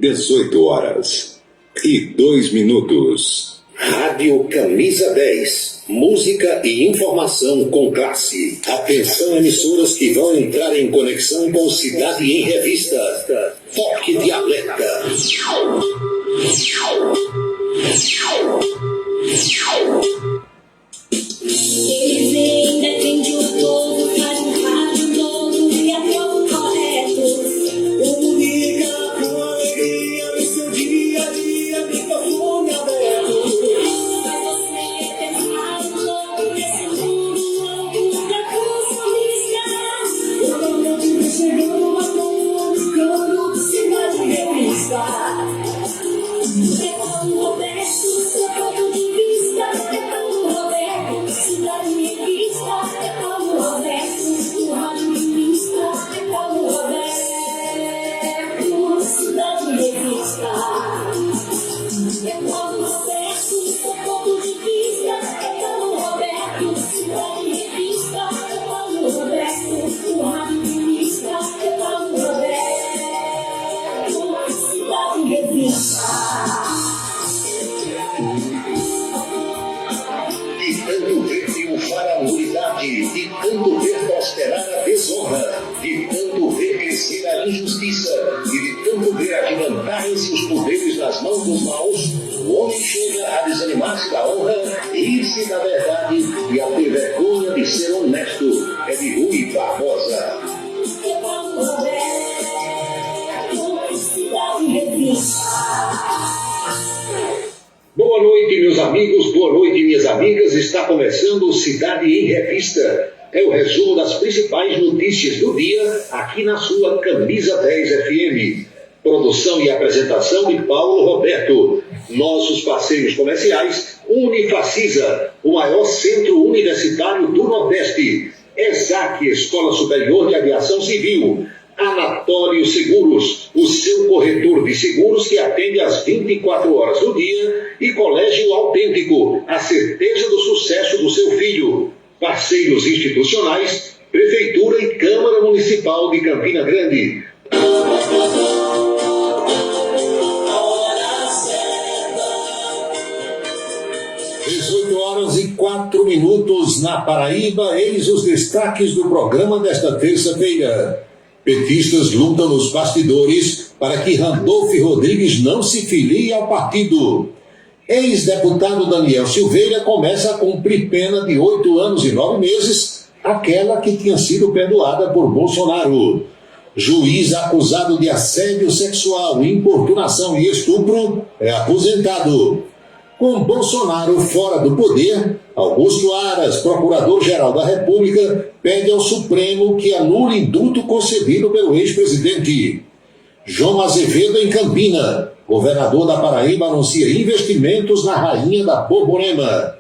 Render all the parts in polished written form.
18h02. Rádio Camisa 10. Música e informação com classe. Atenção, emissoras que vão entrar em conexão com Cidade em Revista. Toque de alerta. Eles vêm, defende o povo, faz um rádio novo e é povo correto. Comunica com alegria no seu dia a dia, microfone aberto. Pra você pensar um pouco nesse mundo louco da consumista. Toda noite vem chegando a comunicando Cidade em Revista. É Paulo Roberto, seu ponto de vista. É Paulo Roberto, Cidade em Revista. É Paulo Roberto, o rádio revista. É Paulo Roberto, Cidade em Revista. É Paulo Roberto, seu ponto de vista. É Paulo Roberto, Cidade em Revista. É Paulo Roberto, o rádio revista. É Paulo Roberto, Cidade em Revista. De tanto ver triunfar a unidade, de tanto ver prosperar a desonra, de tanto ver crescer a injustiça e de tanto ver as vantagens e os poderes nas mãos dos maus, o homem chega a desanimar-se da honra, rir-se da verdade e a ter vergonha de ser honesto. É de Rui Barbosa. É Paulo Roberto, Cidade em Revista. Boa noite, meus amigos, boa noite, minhas amigas. Está começando o Cidade em Revista. É o resumo das principais notícias do dia aqui na sua Camisa 10 FM. Produção e apresentação de Paulo Roberto. Nossos parceiros comerciais: Unifacisa, o maior centro universitário do Nordeste. ESAC, Escola Superior de Aviação Civil. Anatório Seguros, o seu corretor de seguros que atende às 24 horas do dia, e Colégio Autêntico, a certeza do sucesso do seu filho. Parceiros institucionais: Prefeitura e Câmara Municipal de Campina Grande. 18h04 na Paraíba. Eis os destaques do programa desta terça-feira. Petistas lutam nos bastidores para que Randolph Rodrigues não se filie ao partido. Ex-deputado Daniel Silveira começa a cumprir pena de 8 anos e 9 meses, aquela que tinha sido perdoada por Bolsonaro. Juiz acusado de assédio sexual, importunação e estupro é aposentado. Com Bolsonaro fora do poder, Augusto Aras, procurador-geral da República, pede ao Supremo que anule indulto concedido pelo ex-presidente. João Azevedo em Campina. Governador da Paraíba anuncia investimentos na Rainha da Borborema.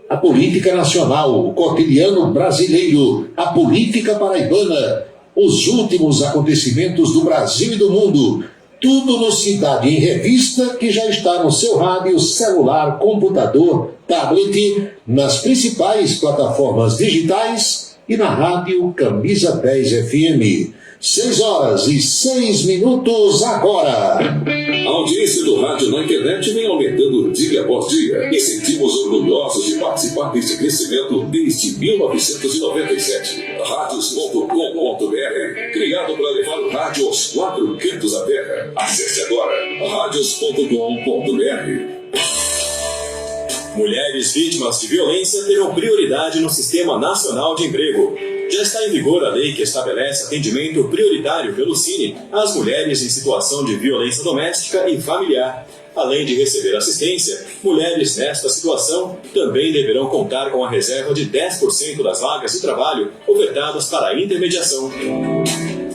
A política nacional, o cotidiano brasileiro, a política paraibana, os últimos acontecimentos do Brasil e do mundo. Tudo no Cidade em Revista, que já está no seu rádio, celular, computador, tablet, nas principais plataformas digitais e na rádio Camisa 10 FM. 6h06 agora. A audiência do rádio na internet vem aumentando dia após dia e sentimos orgulhosos de participar deste crescimento desde 1997. Radios.com.br, criado para levar o rádio aos 4 cantos da terra. Acesse agora radios.com.br. Mulheres vítimas de violência terão prioridade no Sistema Nacional de Emprego. Já está em vigor a lei que estabelece atendimento prioritário pelo Cine às mulheres em situação de violência doméstica e familiar. Além de receber assistência, mulheres nesta situação também deverão contar com a reserva de 10% das vagas de trabalho ofertadas para a intermediação.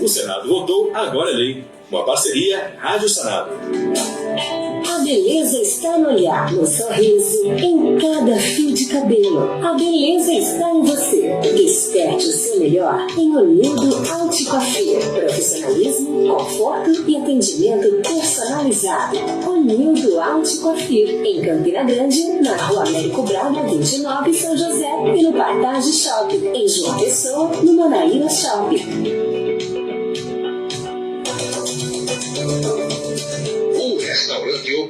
O Senado votou, agora é lei. Uma parceria Rádio Senado. A beleza está no olhar, no sorriso, em cada fio de cabelo. A beleza está em você. Desperte o seu melhor em Olildo Alticoafia. Profissionalismo, conforto e atendimento personalizado. Olildo Alticoafia, em Campina Grande, na Rua Américo Braga, 29, São José, e no Partage Shopping, em João Pessoa, no Manaíra Shopping.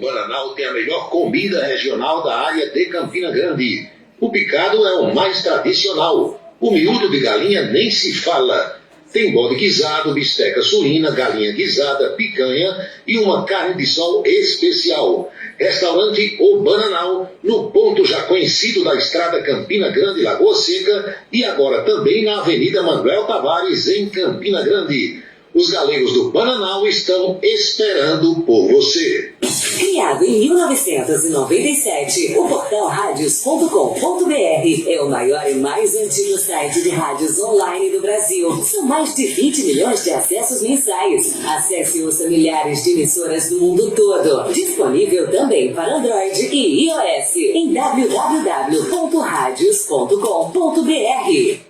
Bananal tem a melhor comida regional da área de Campina Grande. O picado é o mais tradicional. O miúdo de galinha nem se fala. Tem bode guisado, bisteca suína, galinha guisada, picanha e uma carne de sol especial. Restaurante O Bananal, no ponto já conhecido da estrada Campina Grande, Lagoa Seca, e agora também na Avenida Manuel Tavares, em Campina Grande. Os galegos do Bananal estão esperando por você. Criado em 1997, o portal radios.com.br é o maior e mais antigo site de rádios online do Brasil. São mais de 20 milhões de acessos mensais. Acesse e ouça milhares de emissoras do mundo todo. Disponível também para Android e iOS em www.radios.com.br.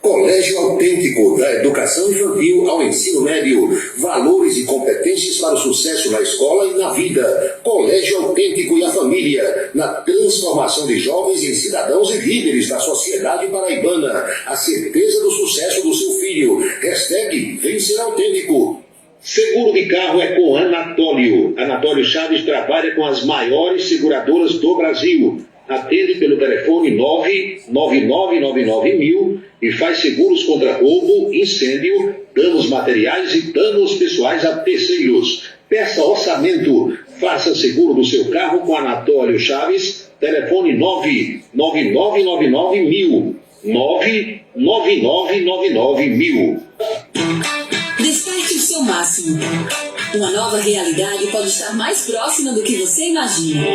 Colégio Autêntico, da educação infantil ao ensino médio. Valores e competências para o sucesso na escola e na vida. Colégio Autêntico e a família, na transformação de jovens em cidadãos e líderes da sociedade paraibana. A certeza do sucesso do seu filho. Hashtag Vem Ser Autêntico. Seguro de carro é com Anatólio. Anatólio Chaves trabalha com as maiores seguradoras do Brasil. Atende pelo telefone 99999 e faz seguros contra roubo, incêndio, danos materiais e danos pessoais a terceiros. Peça orçamento. Faça seguro do seu carro com Anatólio Chaves. Telefone 99999 99999. Desperte o seu máximo. Uma nova realidade pode estar mais próxima do que você imagina.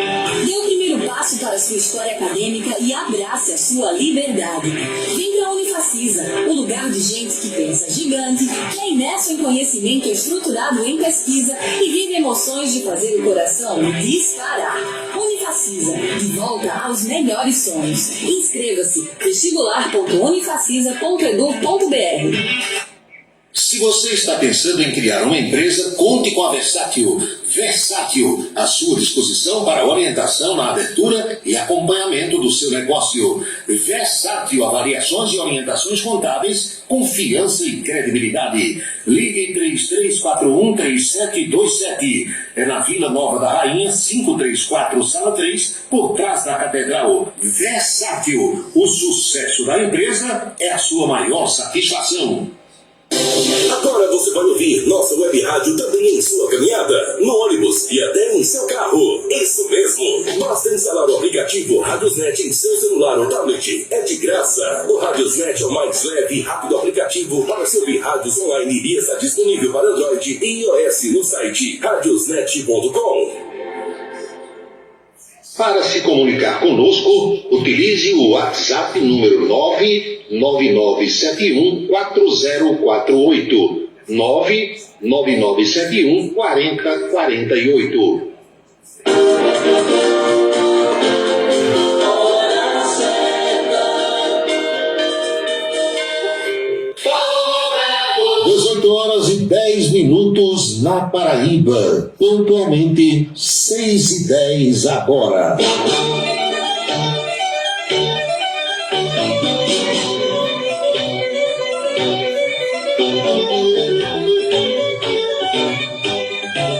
Dê o primeiro passo para a sua história acadêmica e abrace a sua liberdade. Vem para a Unifacisa, o lugar de gente que pensa gigante, que é imerso em conhecimento estruturado em pesquisa e vive emoções de fazer o coração disparar. Unifacisa, de volta aos melhores sonhos. Inscreva-se vestibular.unifacisa.edu.br. Se você está pensando em criar uma empresa, conte com a Versátil. Versátil, à sua disposição para orientação na abertura e acompanhamento do seu negócio. Versátil, avaliações e orientações contábeis, confiança e credibilidade. Ligue 33413727. É na Vila Nova da Rainha, 534, Sala 3, por trás da Catedral. Versátil, o sucesso da empresa é a sua maior satisfação. Agora você vai ouvir nossa web rádio também em sua caminhada, no ônibus e até em seu carro. Isso mesmo. Basta instalar o aplicativo Radiosnet em seu celular ou tablet. É de graça. O Radiosnet é o mais leve e rápido aplicativo para se ouvir rádios online e está disponível para Android e iOS no site radiosnet.com. Para se comunicar conosco, utilize o WhatsApp número 999714048. 999714048. Horas e 10 minutos na Paraíba. Pontualmente 6h10 agora.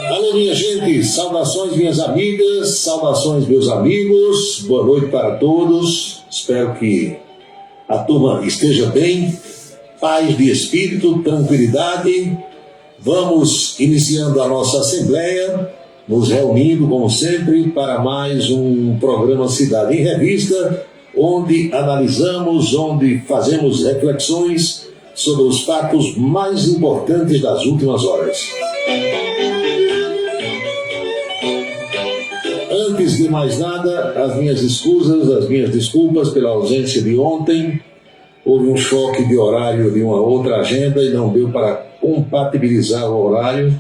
Alô, minha gente, saudações minhas amigas, saudações meus amigos, boa noite para todos. Espero que a turma esteja bem. Paz de espírito, tranquilidade. Vamos iniciando a nossa assembleia, nos reunindo, como sempre, para mais um programa Cidade em Revista, onde analisamos, onde fazemos reflexões sobre os fatos mais importantes das últimas horas. Antes de mais nada, as minhas escusas, as minhas desculpas pela ausência de ontem. Houve um choque de horário de uma outra agenda e não deu para compatibilizar o horário,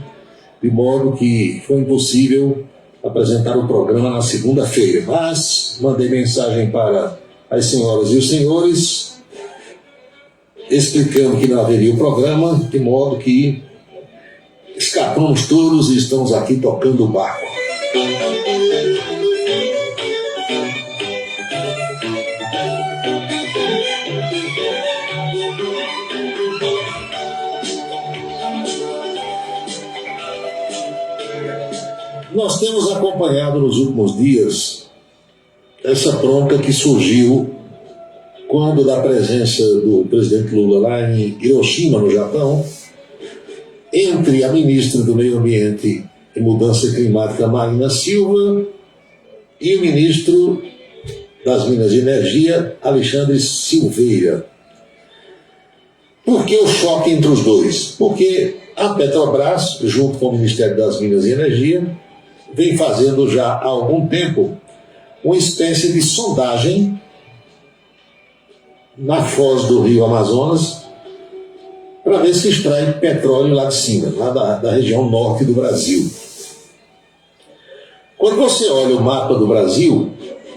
de modo que foi impossível apresentar o programa na segunda-feira. Mas mandei mensagem para as senhoras e os senhores, explicando que não haveria o programa, de modo que escapamos todos e estamos aqui tocando o barco. Nós temos acompanhado nos últimos dias essa bronca que surgiu quando da presença do presidente Lula lá em Hiroshima, no Japão, entre a ministra do Meio Ambiente e Mudança Climática, Marina Silva, e o ministro das Minas e Energia, Alexandre Silveira. Por que o choque entre os dois? Porque a Petrobras, junto com o Ministério das Minas e Energia, vem fazendo já há algum tempo uma espécie de sondagem na foz do rio Amazonas para ver se extrai petróleo lá de cima, lá da região norte do Brasil. Quando você olha o mapa do Brasil,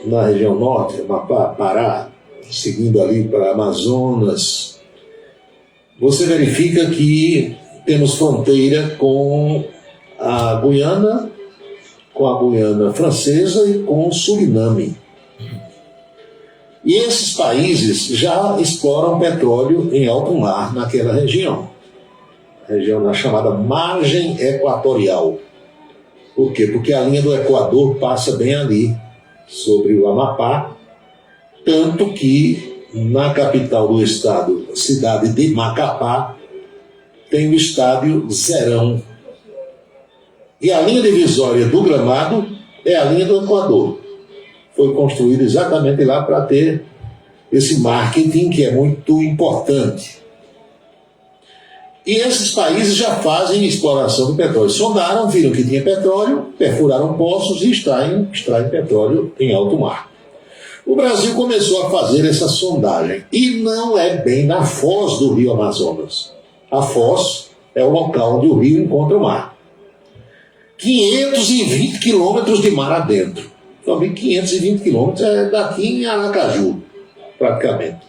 na região norte, o mapa Pará, seguindo ali para Amazonas, você verifica que temos fronteira com a Guiana Francesa e com o Suriname. E esses países já exploram petróleo em alto mar naquela região na chamada margem equatorial. Por quê? Porque a linha do Equador passa bem ali, sobre o Amapá, tanto que na capital do estado, cidade de Macapá, tem o estádio Zerão. E a linha divisória do Gramado é a linha do Equador. Foi construída exatamente lá para ter esse marketing que é muito importante. E esses países já fazem exploração do petróleo. Sondaram, viram que tinha petróleo, perfuraram poços e extraem petróleo em alto mar. O Brasil começou a fazer essa sondagem. E não é bem na foz do rio Amazonas. A foz é o local onde o rio encontra o mar. 520 quilômetros de mar adentro. Também 520 quilômetros é daqui em Aracaju, praticamente.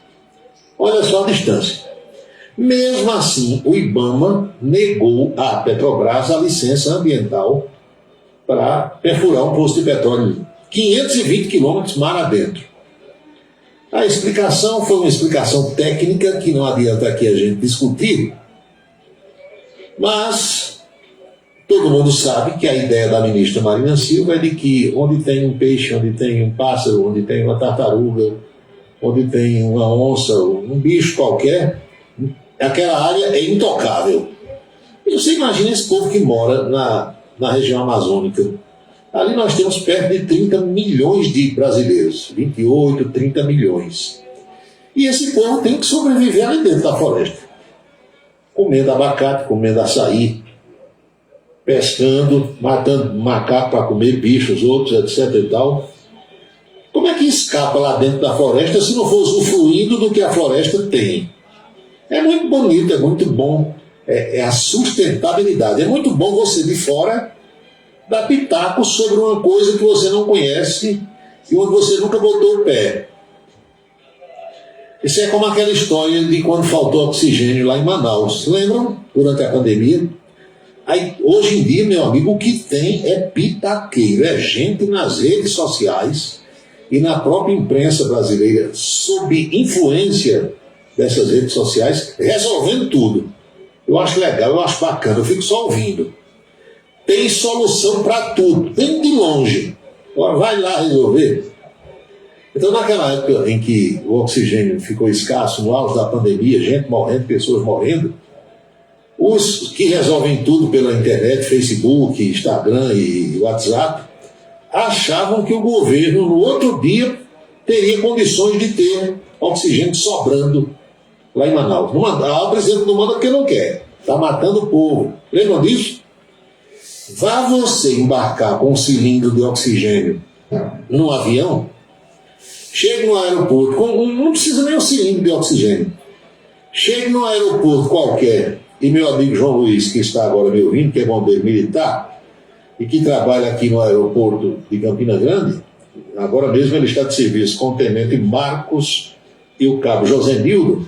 Olha só a distância. Mesmo assim, o IBAMA negou à Petrobras a licença ambiental para perfurar um poço de petróleo 520 quilômetros mar adentro. A explicação foi uma explicação técnica que não adianta aqui a gente discutir, mas todo mundo sabe que a ideia da ministra Marina Silva é de que onde tem um peixe, onde tem um pássaro, onde tem uma tartaruga, onde tem uma onça, um bicho qualquer, aquela área é intocável. E você imagina esse povo que mora na região amazônica. Ali nós temos perto de 30 milhões de brasileiros, 28, 30 milhões. E esse povo tem que sobreviver ali dentro da floresta, comendo abacate, comendo açaí, pescando, matando macaco para comer bichos, outros, etc. e tal. Como é que escapa lá dentro da floresta se não for usufruindo do que a floresta tem? É muito bonito, é muito bom, é a sustentabilidade. É muito bom você de fora dar pitaco sobre uma coisa que você não conhece e onde você nunca botou o pé. Isso é como aquela história de quando faltou oxigênio lá em Manaus. Lembram? Durante a pandemia? Aí, hoje em dia, meu amigo, o que tem é pitaqueiro, é gente nas redes sociais e na própria imprensa brasileira, sob influência dessas redes sociais, resolvendo tudo. Eu acho legal, eu acho bacana, eu fico só ouvindo. Tem solução para tudo, bem de longe. Agora vai lá resolver. Então, naquela época em que o oxigênio ficou escasso, no auge da pandemia, gente morrendo, pessoas morrendo, os que resolvem tudo pela internet, Facebook, Instagram e WhatsApp, achavam que o governo, no outro dia, teria condições de ter oxigênio sobrando lá em Manaus. O presidente não manda porque não quer. Está matando o povo. Lembram disso? Vá você embarcar com um cilindro de oxigênio num avião, chegue no aeroporto, não precisa nem um cilindro de oxigênio. Chegue no aeroporto qualquer, e meu amigo João Luiz, que está agora me ouvindo, que é bombeiro militar, e que trabalha aqui no aeroporto de Campina Grande, agora mesmo ele está de serviço com o tenente Marcos e o cabo José Nildo,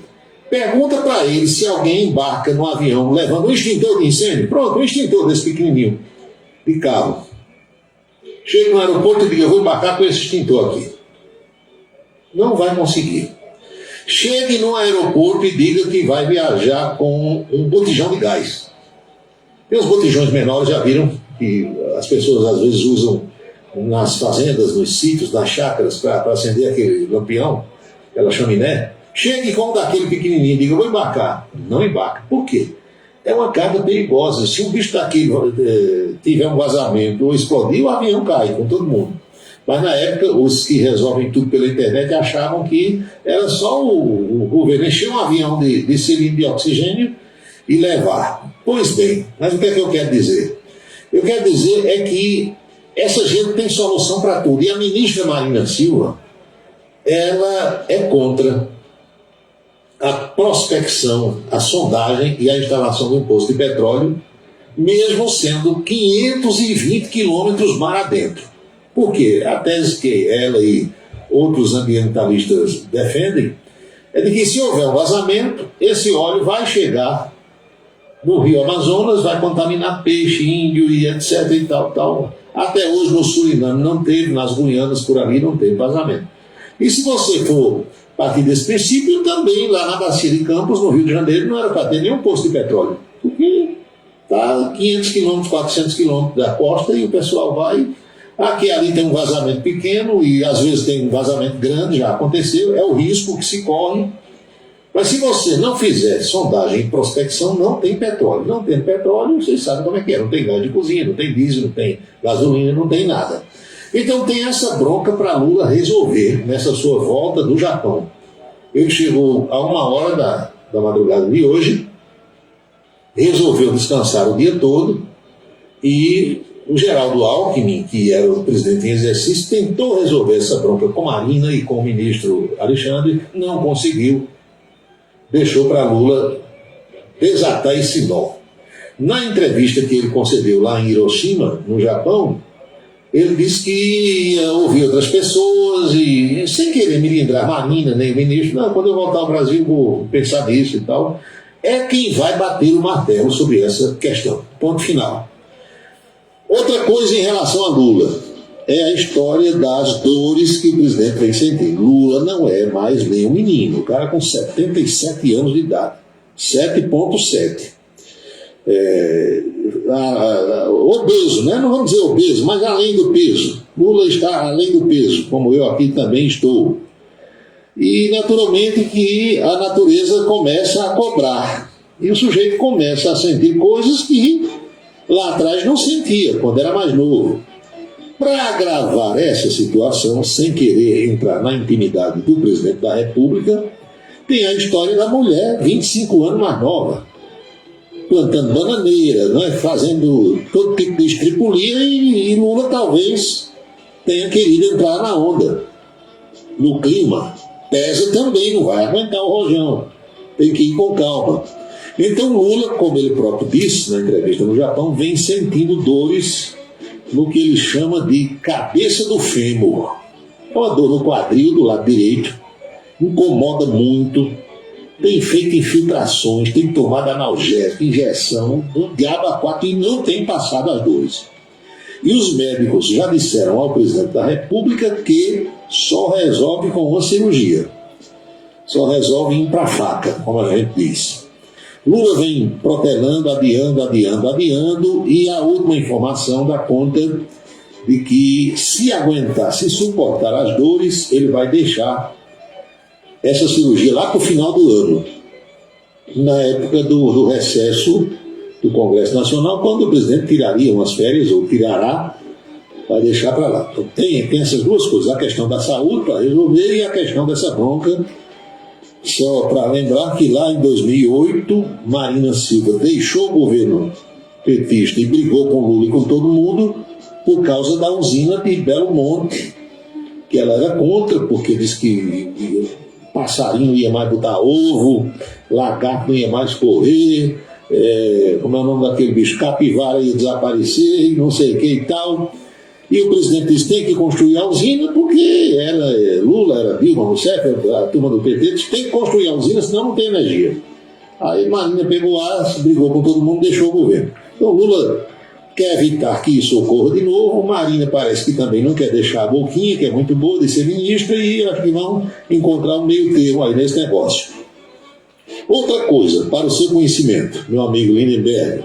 pergunta para ele se alguém embarca no avião levando um extintor de incêndio. Pronto, um extintor desse pequenininho, de carro. Chega no aeroporto e diga, eu vou embarcar com esse extintor aqui. Não vai conseguir. Chegue no aeroporto e diga que vai viajar com um botijão de gás. Tem os botijões menores, já viram que as pessoas às vezes usam nas fazendas, nos sítios, nas chácaras, para acender aquele lampião, aquela chaminé. Chegue com daquele pequenininho, diga, eu vou embarcar. Não embarca. Por quê? É uma carga perigosa. Se um bicho daquele tiver um vazamento ou explodir, o avião cai com todo mundo. Mas na época, os que resolvem tudo pela internet achavam que era só o governo encher um avião de cilindro de oxigênio e levar. Pois bem, mas o que é que eu quero dizer? Eu quero dizer é que essa gente tem solução para tudo. E a ministra Marina Silva, ela é contra a prospecção, a sondagem e a instalação de um poço de petróleo, mesmo sendo 520 quilômetros mar adentro. Por quê? A tese que ela e outros ambientalistas defendem é de que se houver um vazamento, esse óleo vai chegar no Rio Amazonas, vai contaminar peixe, índio e etc. e tal. Até hoje no Suriname não teve, nas Guianas por ali não teve vazamento. E se você for partir desse princípio, também lá na Bacia de Campos, no Rio de Janeiro, não era para ter nenhum posto de petróleo. Porque está 500 quilômetros, 400 quilômetros da costa e o pessoal vai. Aqui ali tem um vazamento pequeno e às vezes tem um vazamento grande, já aconteceu, é o risco que se corre. Mas se você não fizer sondagem e prospecção, não tem petróleo. Não tem petróleo, vocês sabem como é que é. Não tem gás de cozinha, não tem diesel, não tem gasolina, não tem nada. Então tem essa bronca para Lula resolver nessa sua volta do Japão. Ele chegou a 1h da madrugada de hoje, resolveu descansar o dia todo e o Geraldo Alckmin, que era o presidente em exercício, tentou resolver essa bronca com Marina e com o ministro Alexandre, não conseguiu. Deixou para Lula desatar esse nó. Na entrevista que ele concedeu lá em Hiroshima, no Japão, ele disse que ia ouvir outras pessoas e, sem querer me lembrar Marina nem o ministro, não, quando eu voltar ao Brasil vou pensar nisso e tal. É quem vai bater o martelo sobre essa questão. Ponto final. Outra coisa em relação a Lula é a história das dores que o presidente vem sentindo. Lula não é mais nem um menino, o cara com 77 anos de idade, 7,7. Obeso, né? Não vamos dizer obeso, mas além do peso. Lula está além do peso, como eu aqui também estou. E naturalmente que a natureza começa a cobrar. E o sujeito começa a sentir coisas que lá atrás não sentia, quando era mais novo. Para agravar essa situação, sem querer entrar na intimidade do presidente da República, tem a história da mulher, 25 anos mais nova, plantando bananeira, né, fazendo todo tipo de estripulia, e Lula talvez tenha querido entrar na onda, no clima. Pesa também, não vai aguentar o rojão, tem que ir com calma. Então Lula, como ele próprio disse na entrevista no Japão, vem sentindo dores no que ele chama de cabeça do fêmur. É uma dor no quadril do lado direito, incomoda muito, tem feito infiltrações, tem tomado analgésico, injeção, um diabo a quatro, e não tem passado as dores. E os médicos já disseram ao presidente da República que só resolve com uma cirurgia. Só resolve ir para a faca, como a gente diz. Lula vem protelando, adiando, e a última informação dá conta de que, se aguentar, se suportar as dores, ele vai deixar essa cirurgia lá para o final do ano, na época do recesso do Congresso Nacional, quando o presidente tiraria umas férias, ou tirará, vai deixar para lá. Então tem essas duas coisas, a questão da saúde para resolver e a questão dessa bronca. Só para lembrar que lá em 2008, Marina Silva deixou o governo petista e brigou com Lula e com todo mundo por causa da usina de Belo Monte, que ela era contra, porque disse que passarinho ia mais botar ovo, lagarto não ia mais correr, como é o nome daquele bicho, capivara ia desaparecer, não sei o que e tal. E o presidente disse que tem que construir a usina, porque Lula, era Dilma Rousseff, a turma do PT, disse que tem que construir a usina, senão não tem energia. Aí Marina pegou aço, brigou com todo mundo, deixou o governo. Então Lula quer evitar que isso ocorra de novo, Marina parece que também não quer deixar a boquinha, que é muito boa de ser ministra, e acho que vão encontrar um meio termo aí nesse negócio. Outra coisa, para o seu conhecimento, meu amigo Lindenberg,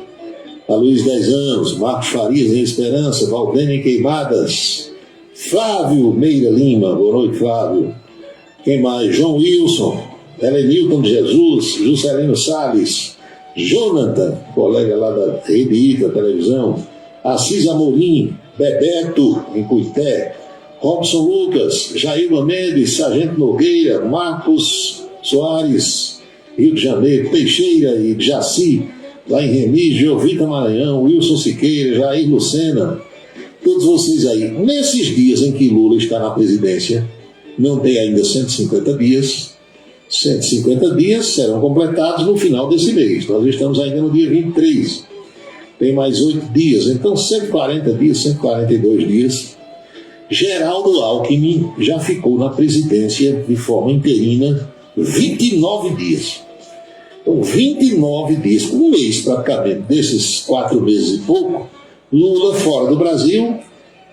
Luiz 10 anos, Marcos Farias em Esperança, Valdênia em Queimadas, Flávio Meira Lima, boa noite, Flávio. Quem mais? João Wilson, Helenilton de Jesus, Juscelino Salles, Jonathan, colega lá da Rede Ita Televisão, Assis Amorim, Bebeto em Cuité, Robson Lucas, Jailma Mendes, Sargento Nogueira, Marcos Soares, Rio de Janeiro, Teixeira e Jaci, lá em Remígio, Jovita Maranhão, Wilson Siqueira, Jair Lucena, todos vocês aí. Nesses dias em que Lula está na presidência, não tem ainda 150 dias, 150 dias serão completados no final desse mês. Nós estamos ainda no dia 23. Tem mais 8 dias, então 140 dias, 142 dias. Geraldo Alckmin já ficou na presidência de forma interina 29 dias. Então, 29 dias, um mês praticamente, desses 4 meses e pouco, Lula fora do Brasil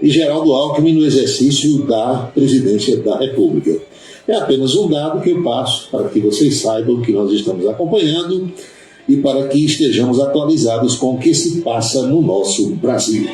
e Geraldo Alckmin no exercício da presidência da República. É apenas um dado que eu passo para que vocês saibam que nós estamos acompanhando e para que estejamos atualizados com o que se passa no nosso Brasil.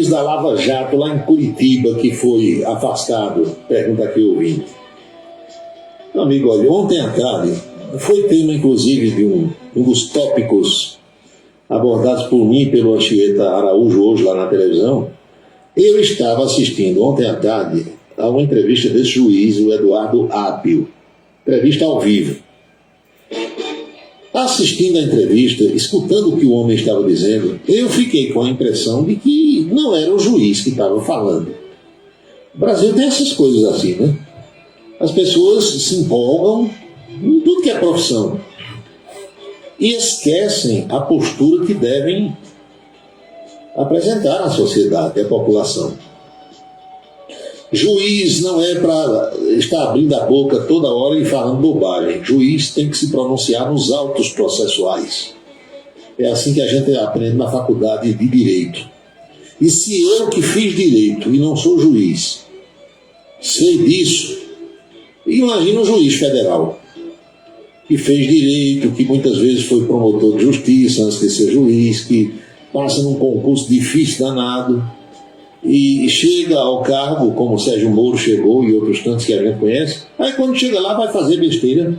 Da Lava Jato lá em Curitiba, que foi afastado, pergunta aqui o ouvinte. Amigo, olha, ontem à tarde foi tema inclusive de um dos tópicos abordados por mim e pelo Anchieta Araújo hoje lá na televisão. Eu estava assistindo ontem à tarde a uma entrevista desse juiz, o Eduardo Apio, entrevista ao vivo. Assistindo a entrevista, escutando o que o homem estava dizendo, eu fiquei com a impressão de que não era o juiz que estava falando. O Brasil tem essas coisas assim, né? As pessoas se empolgam em tudo que é profissão e esquecem a postura que devem apresentar à sociedade, à população. Juiz não é para estar abrindo a boca toda hora e falando bobagem. Juiz tem que se pronunciar nos autos processuais. É assim que a gente aprende na faculdade de Direito. E se eu que fiz Direito e não sou juiz, sei disso, imagina um juiz federal que fez Direito, que muitas vezes foi promotor de justiça antes de ser juiz, que passa num concurso difícil danado, e chega ao cargo, como o Sérgio Moro chegou e outros tantos que a gente conhece, aí quando chega lá vai fazer besteira,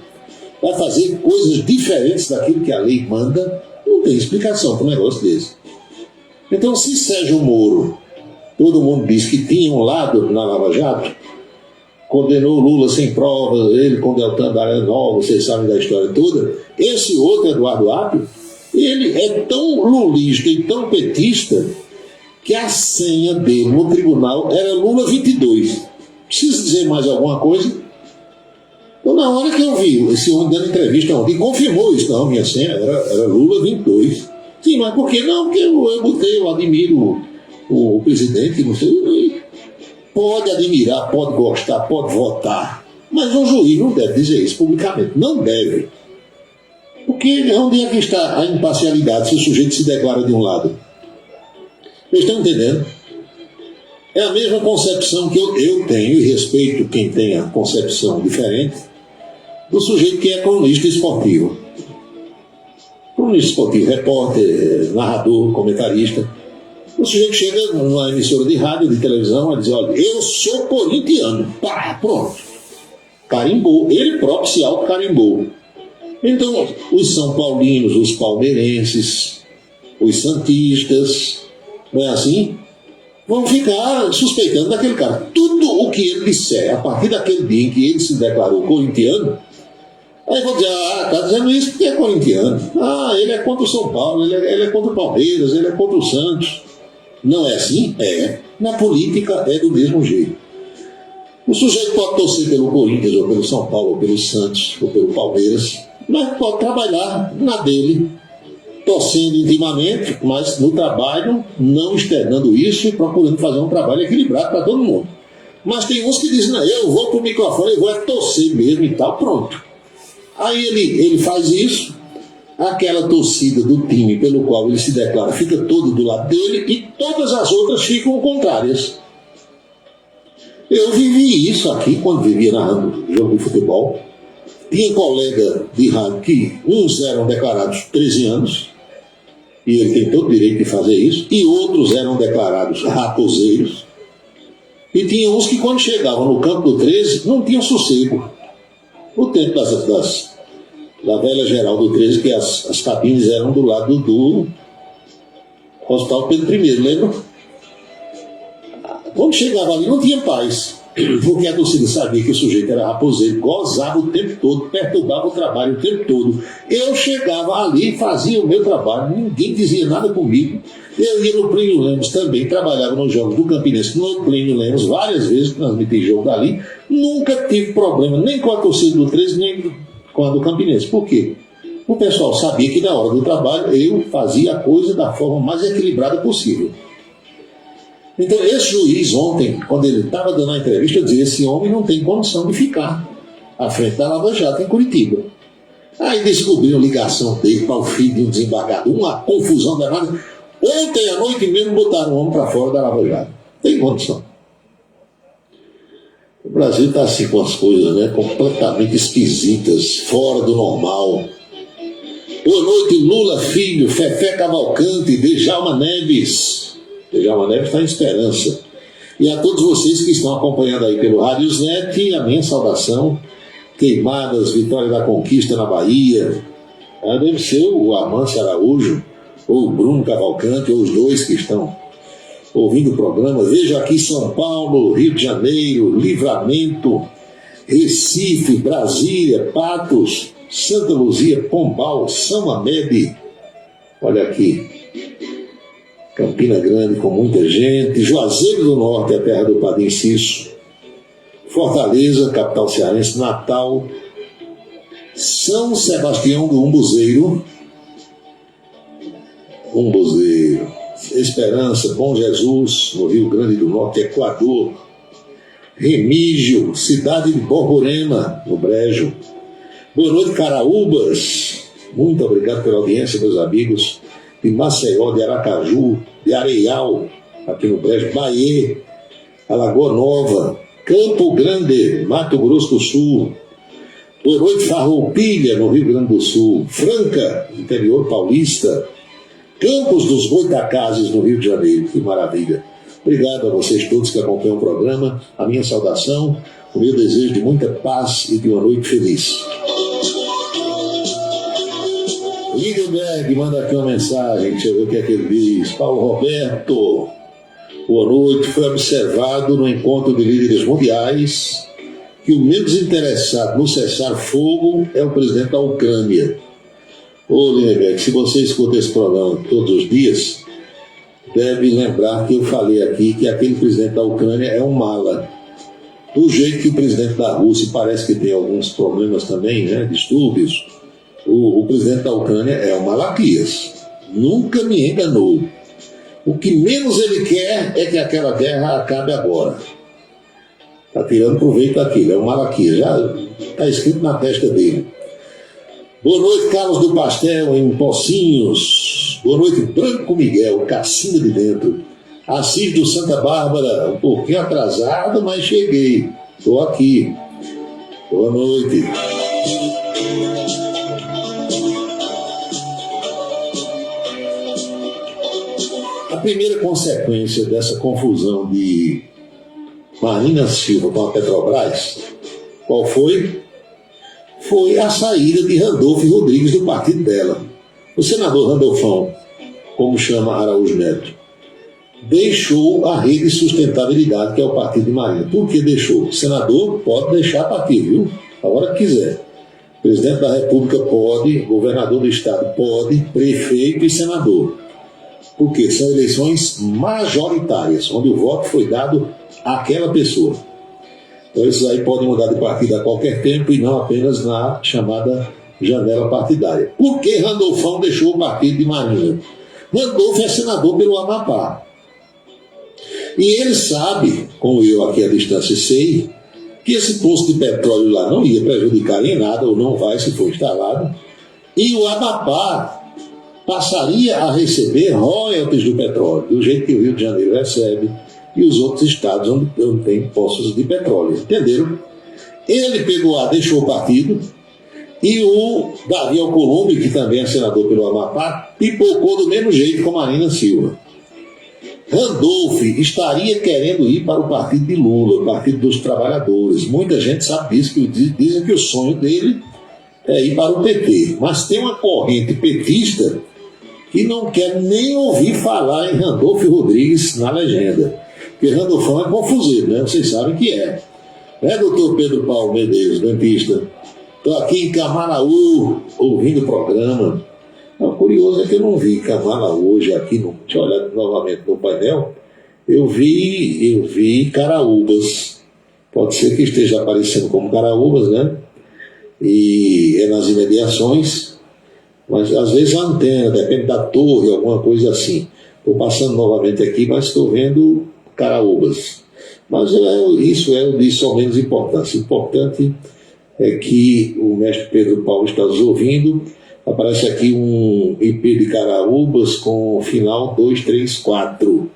vai fazer coisas diferentes daquilo que a lei manda, não tem explicação para um negócio desse. Então, se Sérgio Moro, todo mundo diz que tinha um lado na Lava Jato, condenou Lula sem provas, ele com Deltan Dallagnol, vocês sabem da história toda, esse outro, Eduardo Apio, ele é tão lulista e tão petista que a senha dele no tribunal era Lula 22. Preciso dizer mais alguma coisa? Então, na hora que eu vi esse homem dando entrevista ontem, confirmou isso. Não, minha senha era Lula 22. Sim, mas por quê? Não, porque eu admiro o presidente, não sei. Pode admirar, pode gostar, pode votar, mas um juiz não deve dizer isso publicamente. Não deve. Porque onde é que está a imparcialidade se o sujeito se declara de um lado? Vocês estão entendendo? É a mesma concepção que eu tenho, e respeito quem tem a concepção diferente, do sujeito que é cronista esportivo. Cronista esportivo, repórter, narrador, comentarista. O sujeito chega numa emissora de rádio, de televisão, a dizer, olha, eu sou corintiano. Pá, pronto. Carimbou. Ele próprio se auto-carimbou. Então, os são paulinos, os palmeirenses, os santistas, não é assim? Vão ficar suspeitando daquele cara. Tudo o que ele disser, a partir daquele dia em que ele se declarou corintiano, aí vão dizer, está dizendo isso porque é corintiano. Ele é contra o São Paulo, ele é contra o Palmeiras, ele é contra o Santos. Não é assim? É. Na política é do mesmo jeito. O sujeito pode torcer pelo Corinthians, ou pelo São Paulo, ou pelo Santos, ou pelo Palmeiras, mas pode trabalhar na dele, torcendo intimamente, mas no trabalho, não externando isso e procurando fazer um trabalho equilibrado para todo mundo. Mas tem uns que dizem, não, eu vou pro microfone, eu vou torcer mesmo e tal, pronto. Aí ele faz isso, aquela torcida do time pelo qual ele se declara fica todo do lado dele e todas as outras ficam contrárias. Eu vivi isso aqui quando vivia narrando jogo de futebol. Tinha colega de rádio que uns eram declarados 13 anos, e ele tem todo o direito de fazer isso, e outros eram declarados raposeiros. E tinha uns que quando chegavam no campo do 13 não tinham sossego. No tempo da velha geral do 13, que as cabines eram do lado do Hospital Pedro I, lembra? Quando chegava ali não tinha paz, porque a torcida sabia que o sujeito era raposeiro, gozava o tempo todo, perturbava o trabalho o tempo todo. Eu chegava ali, fazia o meu trabalho, ninguém dizia nada comigo. Eu ia no Plínio Lemos também, trabalhava nos jogos do Campinense, no Plínio Lemos, várias vezes, transmiti jogo dali. Nunca tive problema, nem com a torcida do 13, nem com a do Campinense. Por quê? O pessoal sabia que na hora do trabalho eu fazia a coisa da forma mais equilibrada possível. Então esse juiz ontem, quando ele estava dando a entrevista, dizia, esse homem não tem condição de ficar à frente da Lava Jato em Curitiba. Aí descobriram ligação dele para o filho de um desembargador, uma confusão danada. Ontem à noite mesmo botaram o homem para fora da Lava Jato. Tem condição. O Brasil está assim com as coisas, né, completamente esquisitas, fora do normal. Boa noite, Lula Filho, Fefé Cavalcante, Djalma Neves. Djalma Neves está em Esperança. E a todos vocês que estão acompanhando aí pelo Radiosnet, a minha saudação. Queimadas, Vitória da Conquista na Bahia. Deve ser o Amâncio Araújo, ou o Bruno Cavalcante, ou os dois que estão ouvindo o programa. Veja aqui São Paulo, Rio de Janeiro, Livramento, Recife, Brasília, Patos, Santa Luzia, Pombal, São Amede. Olha aqui. Campina Grande com muita gente. Juazeiro do Norte, a terra do Padim Cício. Fortaleza, capital cearense. Natal. São Sebastião do Umbuzeiro. Esperança, Bom Jesus, no Rio Grande do Norte, Equador. Remígio, cidade de Borborema, no Brejo. Boa noite, Caraúbas. Muito obrigado pela audiência, meus amigos. De Maceió, de Aracaju, de Areial, aqui no Brejo, Bahia, Alagoa Nova, Campo Grande, Mato Grosso do Sul. Boa noite, Farroupilha, no Rio Grande do Sul. Franca, interior paulista. Campos dos Goitacazes, no Rio de Janeiro. Que maravilha. Obrigado a vocês todos que acompanham o programa. A minha saudação, o meu desejo de muita paz e de uma noite feliz. Lindenberg manda aqui uma mensagem, deixa eu ver o que é que ele diz. Paulo Roberto, boa noite. Foi observado no encontro de líderes mundiais que o menos interessado no cessar-fogo é o presidente da Ucrânia. Ô Lindenberg, se você escuta esse programa todos os dias, deve lembrar que eu falei aqui que aquele presidente da Ucrânia é um mala. Do jeito que o presidente da Rússia parece que tem alguns problemas também, né, distúrbios, o presidente da Ucrânia é um Malaquias. Nunca me enganou. O que menos ele quer é que aquela guerra acabe agora. Está tirando proveito daquilo, é um Malaquias. Já está escrito na testa dele. Boa noite, Carlos do Pastel, em Pocinhos. Boa noite, Branco Miguel, Cacina de Dentro. Assis do Santa Bárbara, um pouquinho atrasado, mas cheguei. Estou aqui. Boa noite. A primeira consequência dessa confusão de Marina Silva com a Petrobras, qual foi? Foi a saída de Randolfo Rodrigues do partido dela. O senador Randolfão, como chama Araújo Neto, deixou a Rede de Sustentabilidade, que é o partido de Marina. Por que deixou? O senador pode deixar partido, viu? A hora que quiser. O presidente da República pode, governador do estado pode, prefeito e senador. Porque são eleições majoritárias, onde o voto foi dado àquela pessoa. Então, esses aí podem mudar de partido a qualquer tempo e não apenas na chamada janela partidária. Por que Randolfão deixou o partido de Marinha? Randolfo é senador pelo Amapá. E ele sabe, como eu aqui à distância sei, que esse posto de petróleo lá não ia prejudicar em nada, ou não vai se for instalado, e o Amapá passaria a receber royalties do petróleo, do jeito que o Rio de Janeiro recebe, e os outros estados onde tem poços de petróleo. Entenderam? Ele pegou deixou o partido, e o Davi Alcolumbre, que também é senador pelo Amapá, pipocou do mesmo jeito com Marina Silva. Randolph estaria querendo ir para o partido de Lula, o partido dos trabalhadores. Muita gente sabe disso, que dizem que o sonho dele é ir para o PT. Mas tem uma corrente petista que não quer nem ouvir falar em Randolph Rodrigues na legenda. Porque Randolfão é confuseiro, né? Vocês sabem que é. Doutor Pedro Paulo Medeiros, dentista? Estou aqui em Camaraú, ouvindo o programa. O curioso é que eu não vi Camaraú hoje aqui, deixa eu olhar novamente no painel. Eu vi Caraúbas. Pode ser que esteja aparecendo como Caraúbas, né? E é nas imediações. Mas às vezes a antena, depende da torre, alguma coisa assim. Estou passando novamente aqui, mas estou vendo Caraúbas. Mas isso é de só menos importância. Importante é que o mestre Pedro Paulo está nos ouvindo. Aparece aqui um IP de Caraúbas com final 234.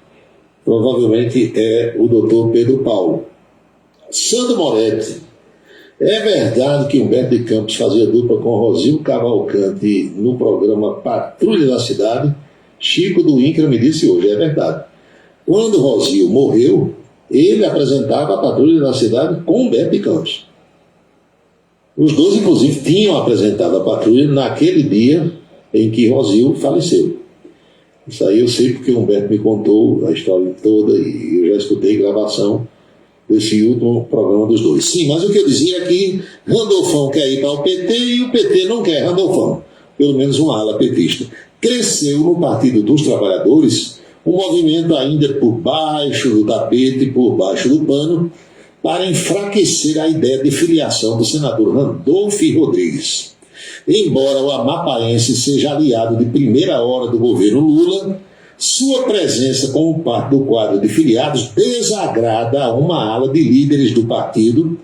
Provavelmente é o doutor Pedro Paulo. Sandro Moretti. É verdade que Humberto de Campos fazia dupla com Rosildo Cavalcante no programa Patrulha da Cidade? Chico do INCRA me disse hoje, é verdade. Quando Rosildo morreu, ele apresentava a Patrulha da Cidade com Humberto de Campos. Os dois, inclusive, tinham apresentado a Patrulha naquele dia em que Rosildo faleceu. Isso aí eu sei porque o Humberto me contou a história toda e eu já escutei gravação desse último programa dos dois. Sim, mas o que eu dizia é que Randolfão quer ir para o PT e o PT não quer Randolfão. Pelo menos uma ala petista. Cresceu no Partido dos Trabalhadores um movimento ainda por baixo do tapete, por baixo do pano, para enfraquecer a ideia de filiação do senador Randolph Rodrigues. Embora o amapaense seja aliado de primeira hora do governo Lula, sua presença como parte do quadro de filiados desagrada a uma ala de líderes do partido,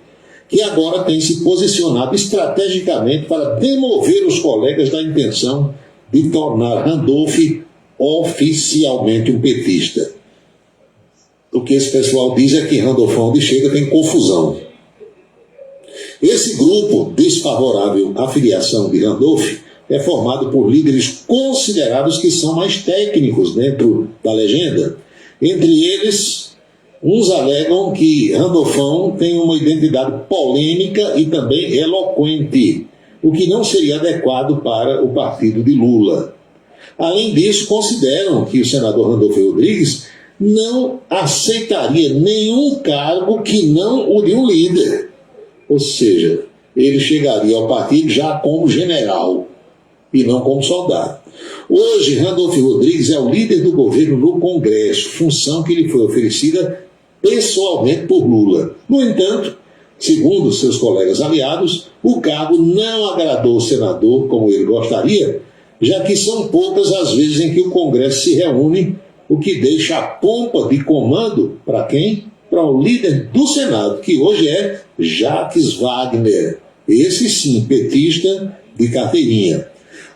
que agora tem se posicionado estrategicamente para demover os colegas da intenção de tornar Randolph oficialmente um petista. O que esse pessoal diz é que Randolfão, onde chega, tem confusão. Esse grupo desfavorável à filiação de Randolph é formado por líderes considerados que são mais técnicos dentro da legenda. Entre eles, uns alegam que Randolfão tem uma identidade polêmica e também eloquente, o que não seria adequado para o partido de Lula. Além disso, consideram que o senador Randolph Rodrigues não aceitaria nenhum cargo que não o de um líder. Ou seja, ele chegaria ao partido já como general e não como soldado. Hoje, Randolph Rodrigues é o líder do governo no Congresso, função que lhe foi oferecida pessoalmente por Lula. No entanto, segundo seus colegas aliados, o cargo não agradou o senador como ele gostaria, já que são poucas as vezes em que o Congresso se reúne, o que deixa a pompa de comando para quem? Para o líder do Senado, que hoje é Jacques Wagner. Esse sim, petista de carteirinha.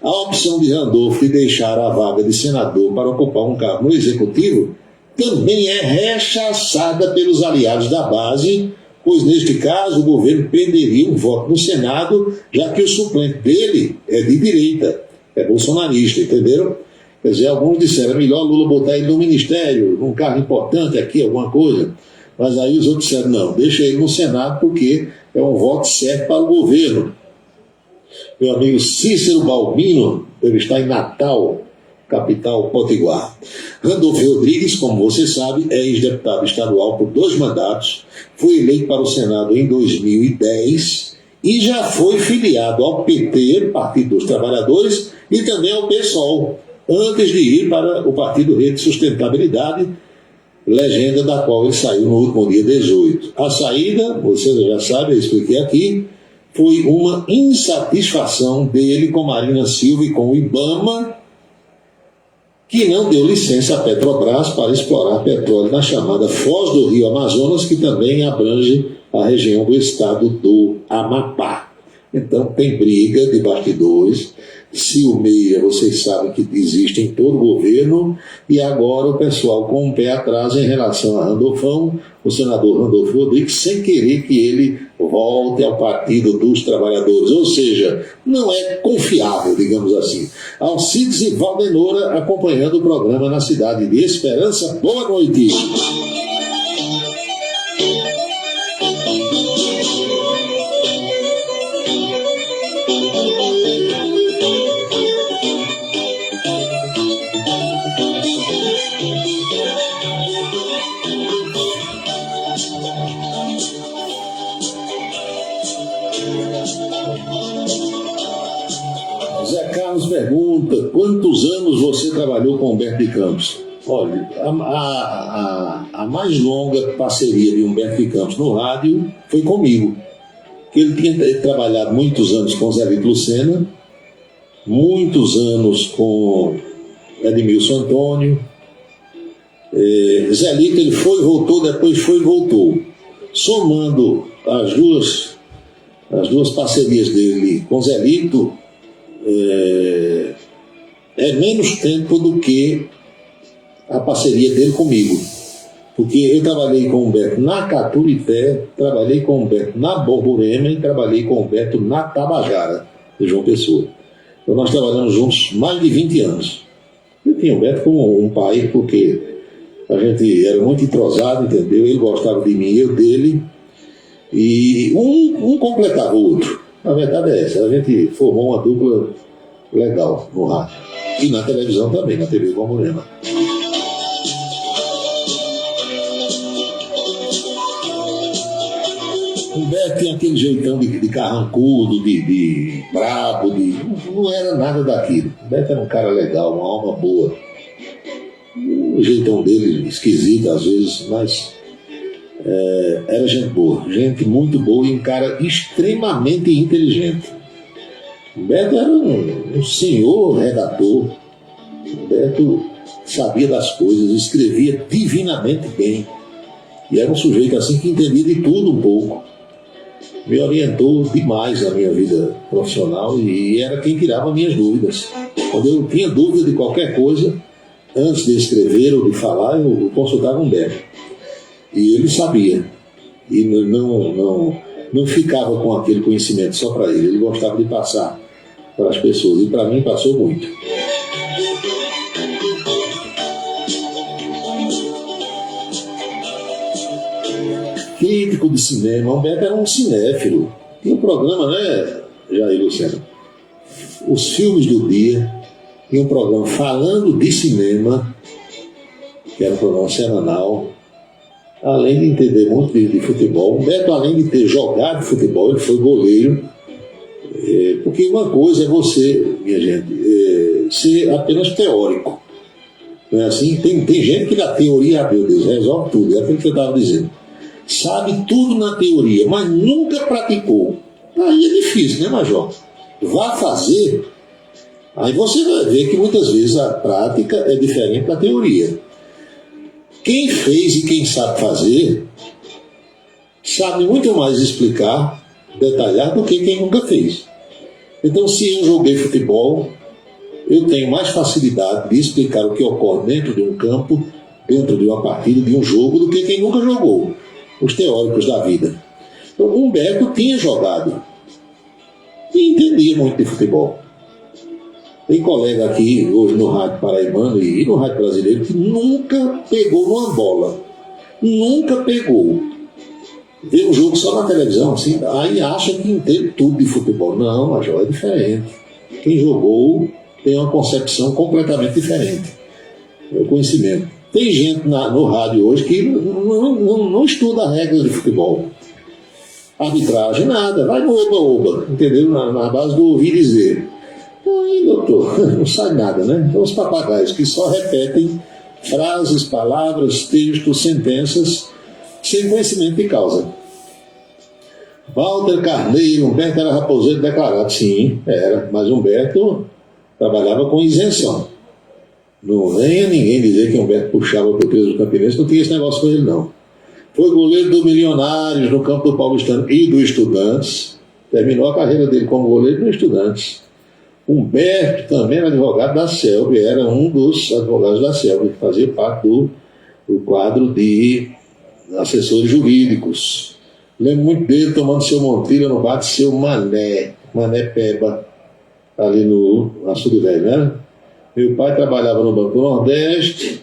A opção de Randolph de deixar a vaga de senador para ocupar um cargo no Executivo também é rechaçada pelos aliados da base, pois neste caso o governo perderia um voto no Senado, já que o suplente dele é de direita, é bolsonarista, entenderam? Quer dizer, alguns disseram, é melhor Lula botar ele no ministério, num cargo importante aqui, alguma coisa. Mas aí os outros disseram, não, deixa ele no Senado porque é um voto certo para o governo. Meu amigo Cícero Balbino, ele está em Natal, capital potiguar. Randolph Rodrigues, como você sabe, é ex-deputado estadual por 2 mandatos, foi eleito para o Senado em 2010 e já foi filiado ao PT, Partido dos Trabalhadores, e também ao PSOL, antes de ir para o Partido Rede Sustentabilidade, legenda da qual ele saiu no último dia 18. A saída, você já sabe, eu expliquei aqui, foi uma insatisfação dele com Marina Silva e com o IBAMA, que não deu licença à Petrobras para explorar petróleo na chamada Foz do Rio Amazonas, que também abrange a região do estado do Amapá. Então tem briga de bastidores, ciumeia, vocês sabem que existe em todo o governo, e agora o pessoal com um pé atrás em relação a Randolfão, o senador Randolfo Rodrigues, sem querer que ele volte ao Partido dos Trabalhadores, ou seja, não é confiável, digamos assim. Alcides e Valdenora acompanhando o programa na cidade de Esperança. Boa noite. Zé Carlos pergunta: quantos anos você trabalhou com Humberto de Campos? Olha, a mais longa parceria de Humberto de Campos no rádio foi comigo. Ele tinha trabalhado muitos anos com Zé Lito Lucena, muitos anos com Edmilson Antônio. Zé Lito, ele foi e voltou, depois foi e voltou. Somando as duas parcerias dele com Zé Lito, é menos tempo do que a parceria dele comigo, porque eu trabalhei com o Humberto na Caturité, trabalhei com o Humberto na Borborema e trabalhei com o Humberto na Tabajara, de João Pessoa. Então nós trabalhamos juntos mais de 20 anos. Eu tinha o Humberto como um pai, porque a gente era muito entrosado, entendeu? Ele gostava de mim, eu dele, e um completava o outro. A verdade é essa, a gente formou uma dupla legal no rádio. E na televisão também, na TV Borborema. Humberto tinha aquele jeitão de carrancudo, de brabo, não era nada daquilo. Humberto era um cara legal, uma alma boa. O jeitão dele esquisito às vezes, mas era gente boa, gente muito boa e um cara extremamente inteligente. Humberto era um senhor redator. Humberto sabia das coisas, escrevia divinamente bem. E era um sujeito assim que entendia de tudo um pouco. Me orientou demais na minha vida profissional e era quem tirava minhas dúvidas. Quando eu tinha dúvida de qualquer coisa, antes de escrever ou de falar, eu consultava Humberto. E ele sabia. E não ficava com aquele conhecimento só para ele. Ele gostava de passar para as pessoas. E para mim passou muito. Crítico de cinema. Humberto era um cinéfilo. Tinha um programa, né, Jair Luciano? Os filmes do dia. Tinha um programa falando de cinema, que era um programa semanal. Além de entender muito de futebol, Humberto, além de ter jogado futebol, ele foi goleiro. Porque uma coisa é você, minha gente, ser apenas teórico. Não é assim? Tem gente que na teoria, meu Deus, resolve tudo. É aquilo que eu estava dizendo. Sabe tudo na teoria, mas nunca praticou. Aí é difícil, né, Major? Vá fazer. Aí você vai ver que muitas vezes a prática é diferente da teoria. Quem fez e quem sabe fazer, sabe muito mais explicar, detalhar, do que quem nunca fez. Então, se eu joguei futebol, eu tenho mais facilidade de explicar o que ocorre dentro de um campo, dentro de uma partida, de um jogo, do que quem nunca jogou. Os teóricos da vida. Então, Humberto tinha jogado e entendia muito de futebol. Tem colega aqui hoje no rádio paraibano e no rádio brasileiro que nunca pegou numa bola. Nunca pegou. Vê um jogo só na televisão, assim, aí acha que entende tudo de futebol. Não, Major, é diferente. Quem jogou tem uma concepção completamente diferente. É o conhecimento. Tem gente no rádio hoje que não estuda regras de futebol. Arbitragem, nada. Vai no oba-oba, entendeu? Na base do ouvir dizer. Aí, doutor, não sai nada, né? São os papagaios que só repetem frases, palavras, textos, sentenças, sem conhecimento de causa. Walter Carneiro, Humberto era raposeiro declarado. Sim, era, mas Humberto trabalhava com isenção. Não venha ninguém dizer que Humberto puxava para o peso do Campinense, não tinha esse negócio com ele, não. Foi goleiro do Milionários, no campo do Paulistano e do Estudantes. Terminou a carreira dele como goleiro no Estudantes. Humberto também era advogado da CELB, era um dos advogados da CELB, que fazia parte do quadro de assessores jurídicos. Lembro muito dele tomando seu Montilha no bar de seu Mané Peba, ali no Açude Velho, né? Meu pai trabalhava no Banco do Nordeste,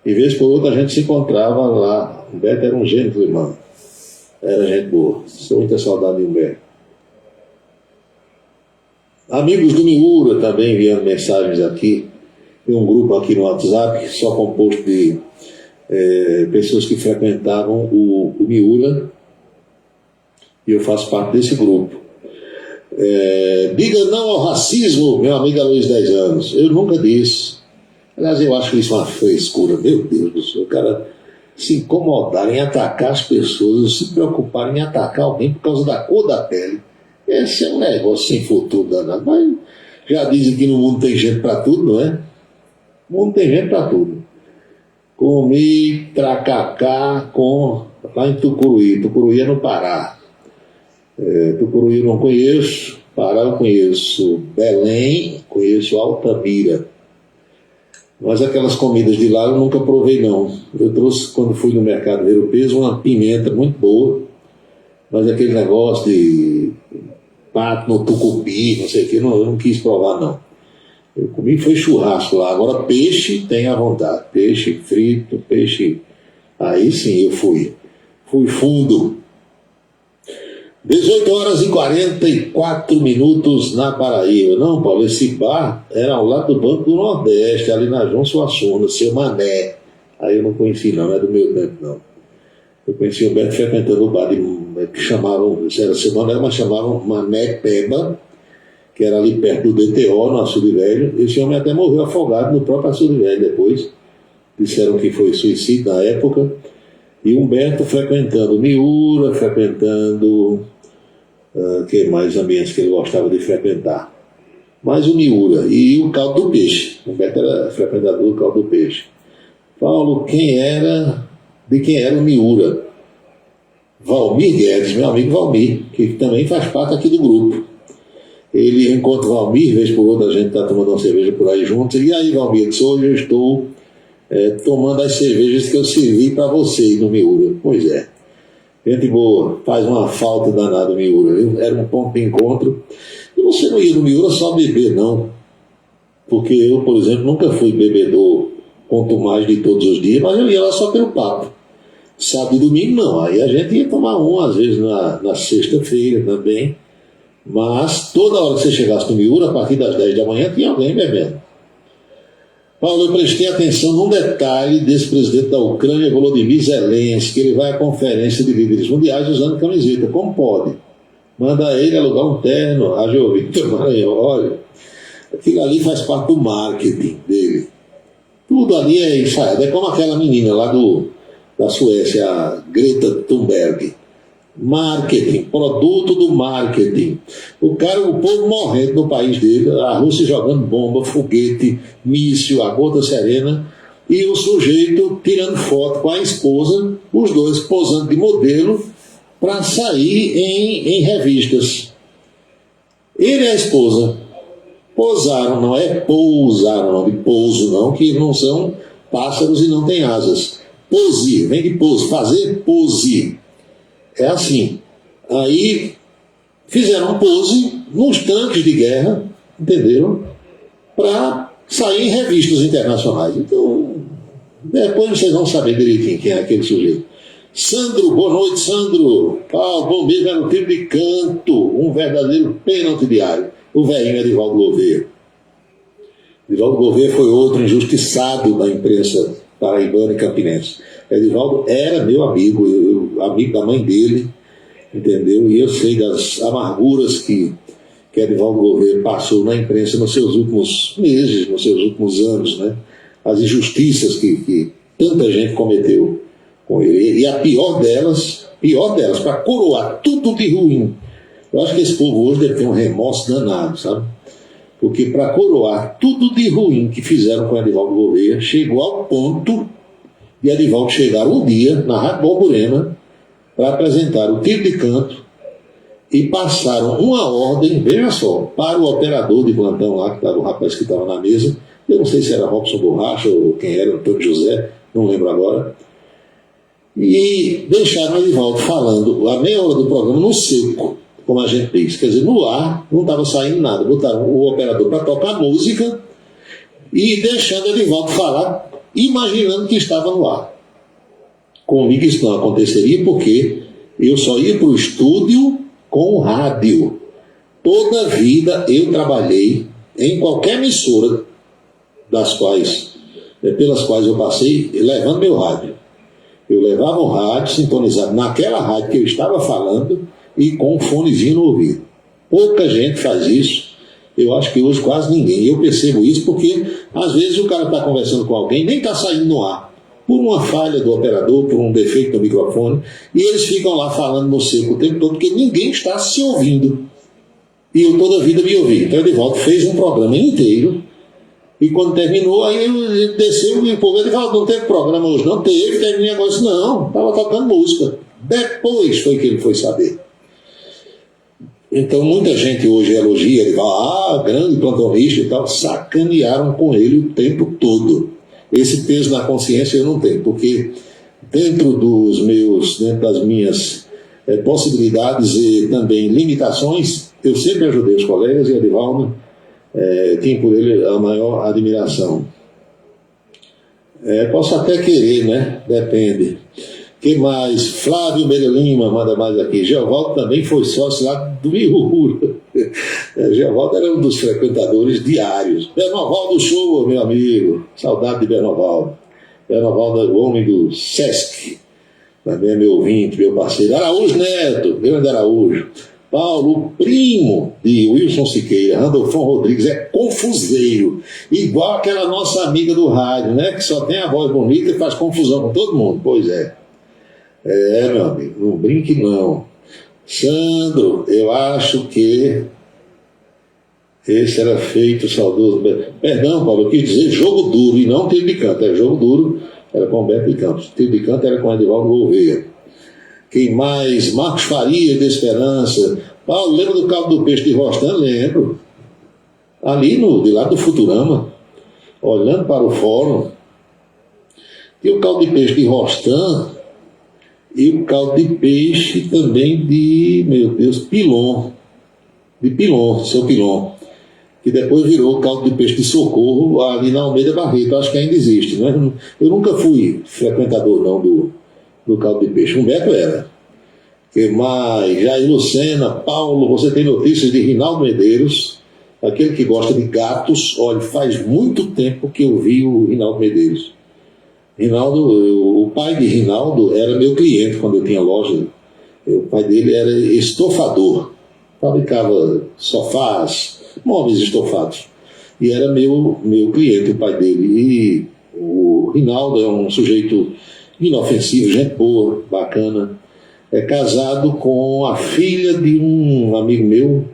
e vez por outra a gente se encontrava lá. Humberto era um gênio, irmão. Era gente boa. Sou muita saudade de Humberto. Amigos do Miura também enviando mensagens aqui. Tem um grupo aqui no WhatsApp, só composto de pessoas que frequentavam o Miura. E eu faço parte desse grupo. Diga não ao racismo, meu amigo Luiz 10 anos. Eu nunca disse. Aliás, eu acho que isso é uma frescura. Meu Deus do céu. O cara se incomodar em atacar as pessoas, se preocupar em atacar alguém por causa da cor da pele. Esse é um negócio sem futuro danado. Mas já dizem que no mundo tem gente para tudo, não é? No mundo tem gente para tudo. Comi tracacá lá em Tucuruí. Tucuruí é no Pará. Tucuruí eu não conheço. Pará eu conheço. Belém, conheço Altamira. Mas aquelas comidas de lá eu nunca provei, não. Eu trouxe, quando fui no mercado ver o peso, uma pimenta muito boa. Mas aquele negócio de pato no tucupi, não sei o que, eu não quis provar, não. Eu comi, foi churrasco lá. Agora peixe tem à vontade. Peixe frito, peixe... Aí sim eu fui. Fui fundo. 18 horas e 44 minutos na Paraíba. Não, Paulo, esse bar era ao lado do Banco do Nordeste, ali na João Suassuna, seu Mané. Aí eu não conheci, não é do meu tempo, não. Eu conheci o Beto frequentando o bar que chamavam, era seu Mané, mas chamavam Mané Peba, que era ali perto do DTO, no Açude Velho. Esse homem até morreu afogado no próprio Açude Velho depois. Disseram que foi suicídio na época. E Humberto frequentando Miura, frequentando que mais ambientes que ele gostava de frequentar. Mas o Miura e o caldo do peixe. Humberto era frequentador do caldo do peixe. Paulo, de quem era o Miura? Valmir Guedes, meu amigo Valmir, que também faz parte aqui do grupo. Ele encontra o Valmir, vez por outra a gente está tomando uma cerveja por aí juntos. E aí, Valmir, hoje eu estou tomando as cervejas que eu servi para vocês no Miura. Pois é. Gente boa, faz uma falta danada o Miura, viu? Era um ponto de encontro. E você não ia no Miura só beber, não. Porque eu, por exemplo, nunca fui bebedor, quanto mais de todos os dias, mas eu ia lá só pelo papo. Sábado e domingo não, aí a gente ia tomar às vezes na sexta-feira também. Mas toda hora que você chegasse no Miura, a partir das 10 da manhã, tinha alguém bebendo. Paulo, eu prestei atenção num detalhe desse presidente da Ucrânia, Volodymyr Zelensky, que ele vai à conferência de líderes mundiais usando camiseta. Como pode? Manda ele alugar um terno, a Jovita Maranhão. Olha, aquilo ali faz parte do marketing dele. Tudo ali é ensaiado. É como aquela menina lá da Suécia, a Greta Thunberg. Marketing, produto do marketing. O povo morrendo no país dele, a Rússia jogando bomba, foguete, míssil, a gota serena, e o sujeito tirando foto com a esposa, os dois posando de modelo para sair em revistas. Ele e a esposa posaram, não é pousaram, não, de pouso não, que não são pássaros e não têm asas. Pose, vem de pose, fazer pose. É assim. Aí fizeram pose nos tanques de guerra, entenderam? Para sair em revistas internacionais. Então, depois vocês vão saber direitinho quem é aquele sujeito. Sandro, boa noite, Sandro. Paulo, bom mesmo, era um tiro de canto, um verdadeiro pênalti diário. O velhinho Edivaldo Gouveia. Edivaldo Gouveia foi outro injustiçado da imprensa paraibana e campinense. Edivaldo era meu amigo, amigo da mãe dele, entendeu? E eu sei das amarguras que Edivaldo Gouveia passou na imprensa nos seus últimos meses, nos seus últimos anos, né? as injustiças que tanta gente cometeu com ele. E a pior delas, para coroar tudo de ruim. Eu acho que esse povo hoje deve ter um remorso danado, sabe? Porque para coroar tudo de ruim que fizeram com Edivaldo Gouveia, chegou ao ponto de Edivaldo chegar um dia na Rádio Borborema para apresentar o tiro de canto e passaram uma ordem, veja só, para o operador de plantão lá, que estava o rapaz que estava na mesa, eu não sei se era Robson Borracha ou quem era, Antônio José, não lembro agora, e deixaram Edivaldo falando a meia hora do programa no seco, como a gente diz, quer dizer, no ar não estava saindo nada, botaram o operador para tocar música e deixando Edivaldo falar, imaginando que estava no ar. Comigo isso não aconteceria porque eu só ia para o estúdio com o rádio. Toda a vida eu trabalhei em qualquer emissora pelas quais eu passei, levando meu rádio. Eu levava o rádio sintonizado naquela rádio que eu estava falando e com um fonezinho no ouvido. Pouca gente faz isso. Eu acho que hoje quase ninguém. Eu percebo isso porque às vezes o cara está conversando com alguém, nem está saindo no ar, por uma falha do operador, por um defeito do microfone, e eles ficam lá falando no seco o tempo todo, porque ninguém está se ouvindo. E eu toda a vida me ouvi. Então Edivaldo fez um programa inteiro, e quando terminou, aí ele desceu e o povo falou, não teve programa hoje, não teve, terminei agora, disse, não, estava tocando música. Depois foi que ele foi saber. Então muita gente hoje elogia, ele fala, grande plantonista e tal, sacanearam com ele o tempo todo. Esse peso na consciência eu não tenho, porque dentro das minhas possibilidades e também limitações, eu sempre ajudei os colegas e Edivaldo tinha por ele a maior admiração. Posso até querer, né? Depende. Que mais? Flávio Meira Lima manda mais aqui. Geovaldo também foi sócio lá do Miura. Geovaldo era um dos frequentadores diários. Bernovaldo Show, meu amigo. Saudade de Bernovaldo. Bernovaldo é o homem do Sesc. Também é meu ouvinte, meu parceiro. Araújo Neto, grande Araújo. Paulo, primo de Wilson Siqueira. Randolfão Rodrigues é confuseiro. Igual aquela nossa amiga do rádio, né? Que só tem a voz bonita e faz confusão com todo mundo. Pois é. Meu amigo, não brinque não. Sandro, eu acho que esse era feito saudoso. Perdão, Paulo, eu quis dizer jogo duro e não tiro de canto. Jogo duro era com Beto de Campos. Tiro de canto era com Edivaldo Gouveia. Quem mais? Marcos Faria de Esperança. Paulo, lembra do Caldo do Peixe de Rostan? Lembro. Ali de lado do Futurama, olhando para o fórum. E o Caldo de Peixe de Rostan e o caldo de peixe também de, meu Deus, Pilon. De Pilon, seu Pilon. Que depois virou o caldo de peixe de Socorro ali na Almeida Barreto. Acho que ainda existe, né? Eu nunca fui frequentador não do caldo de peixe. Humberto era. Que mais? Jair Lucena, Paulo, você tem notícias de Rinaldo Medeiros, aquele que gosta de gatos. Olha, faz muito tempo que eu vi o Rinaldo Medeiros. O pai de Rinaldo era meu cliente quando eu tinha loja. O pai dele era estofador, fabricava sofás, móveis estofados. E era meu cliente, o pai dele. E o Rinaldo é um sujeito inofensivo, gente boa, bacana. É casado com a filha de um amigo meu,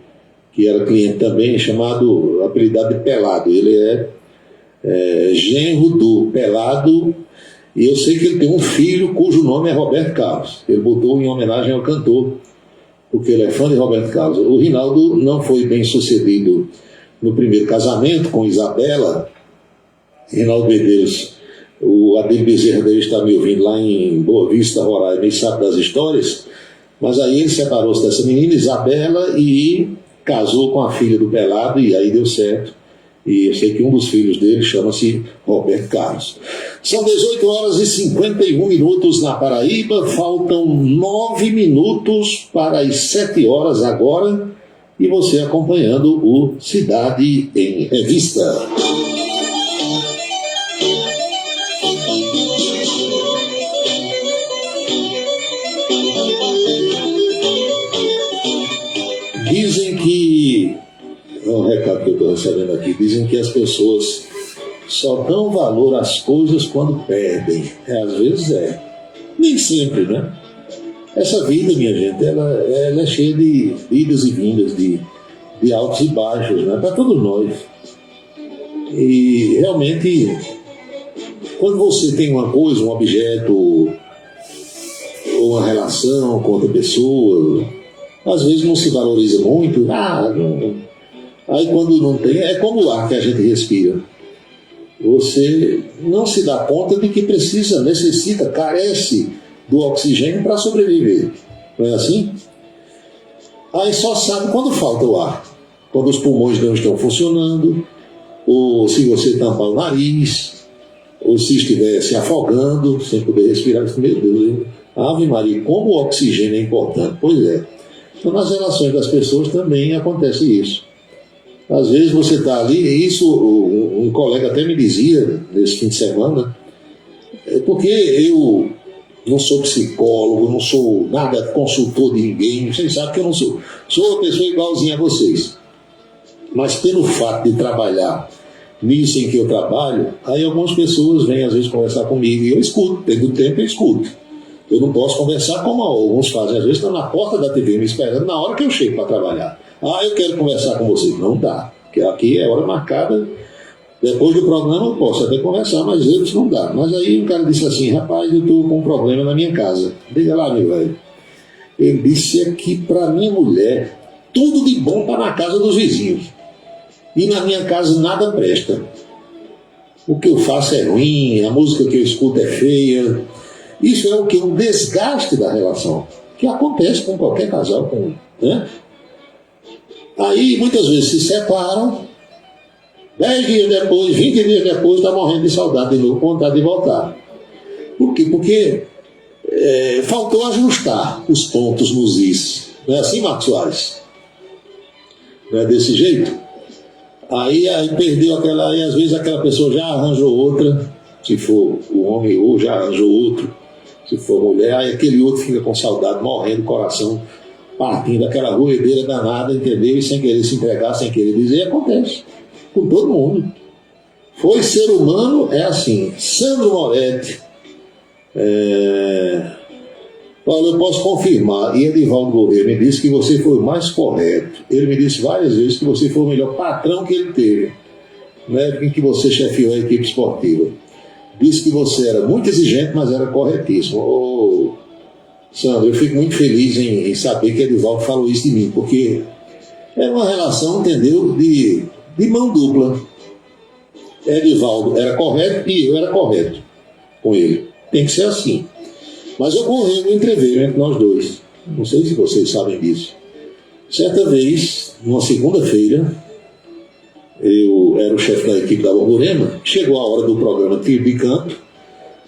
que era cliente também, apelidado de Pelado. Ele é genro do Pelado. E eu sei que ele tem um filho cujo nome é Roberto Carlos. Ele botou em homenagem ao cantor, porque ele é fã de Roberto Carlos. O Rinaldo não foi bem sucedido no primeiro casamento com Isabela. Rinaldo Medeiros, o Ademir Bezerra deve estar me ouvindo lá em Boa Vista, Roraima, e sabe das histórias. Mas aí ele separou-se dessa menina, Isabela, e casou com a filha do Pelado, e aí deu certo. E eu sei que um dos filhos dele chama-se Roberto Carlos. São 18 horas e 51 minutos na Paraíba, faltam 9 minutos para as 7 horas agora, e você acompanhando o Cidade em Revista. Dizem que... É um recado que eu estou recebendo aqui. Dizem que as pessoas só dão valor às coisas quando perdem. Às vezes é. Nem sempre, né? Essa vida, minha gente, ela é cheia de idas e vindas, de altos e baixos, né? Para todos nós. E realmente, quando você tem uma coisa, um objeto, ou uma relação com outra pessoa, às vezes não se valoriza muito. Aí quando não tem, é como o ar que a gente respira. Você não se dá conta de que necessita, carece do oxigênio para sobreviver. Não é assim? Aí só sabe quando falta o ar. Quando os pulmões não estão funcionando, ou se você tampar o nariz, ou se estiver se afogando, sem poder respirar. Meu Deus, Ave Maria, como o oxigênio é importante. Pois é. Então nas relações das pessoas também acontece isso. Às vezes você está ali, e isso um colega até me dizia nesse fim de semana, porque eu não sou psicólogo, não sou nada consultor de ninguém, vocês sabem que eu não sou. Sou uma pessoa igualzinha a vocês. Mas pelo fato de trabalhar nisso em que eu trabalho, aí algumas pessoas vêm às vezes conversar comigo e eu escuto, tendo tempo eu escuto. Eu não posso conversar como alguns fazem, às vezes estão na porta da TV me esperando na hora que eu chego para trabalhar. Eu quero conversar com vocês. Não dá, porque aqui é hora marcada. Depois do programa eu posso até conversar, mas eles não dá. Mas aí o cara disse assim: rapaz, eu estou com um problema na minha casa. Diga lá, meu velho. Ele disse que para minha mulher tudo de bom está na casa dos vizinhos. E na minha casa nada presta. O que eu faço é ruim, a música que eu escuto é feia. Isso é o que? Um desgaste da relação, que acontece com qualquer casal, né? Aí muitas vezes se separam, 10 dias depois, 20 dias depois, está morrendo de saudade de novo, com vontade de voltar. Por quê? Porque faltou ajustar os pontos nos is. Não é assim, Marcos Soares? Não é desse jeito? Aí perdeu aquela, aí às vezes aquela pessoa já arranjou outra, se for o homem, ou já arranjou outro, se for mulher, aí aquele outro fica com saudade, morrendo, coração partindo, aquela roedeira danada, entendeu? E sem querer se entregar, sem querer dizer, acontece com todo mundo. Foi ser humano, é assim. Sandro Moretti, Paulo, eu posso confirmar, e Edivaldo Gouveia me disse que você foi o mais correto. Ele me disse várias vezes que você foi o melhor patrão que ele teve, na época em que você chefiou a equipe esportiva. Disse que você era muito exigente, mas era corretíssimo. Sandro, eu fico muito feliz em saber que Edivaldo falou isso de mim, porque era uma relação, entendeu, de mão dupla. Edivaldo era correto e eu era correto com ele. Tem que ser assim. Mas ocorreu um entreveiro entre nós dois. Não sei se vocês sabem disso. Certa vez, numa segunda-feira, eu era o chefe da equipe da Borborema, chegou a hora do programa Tiro de Canto,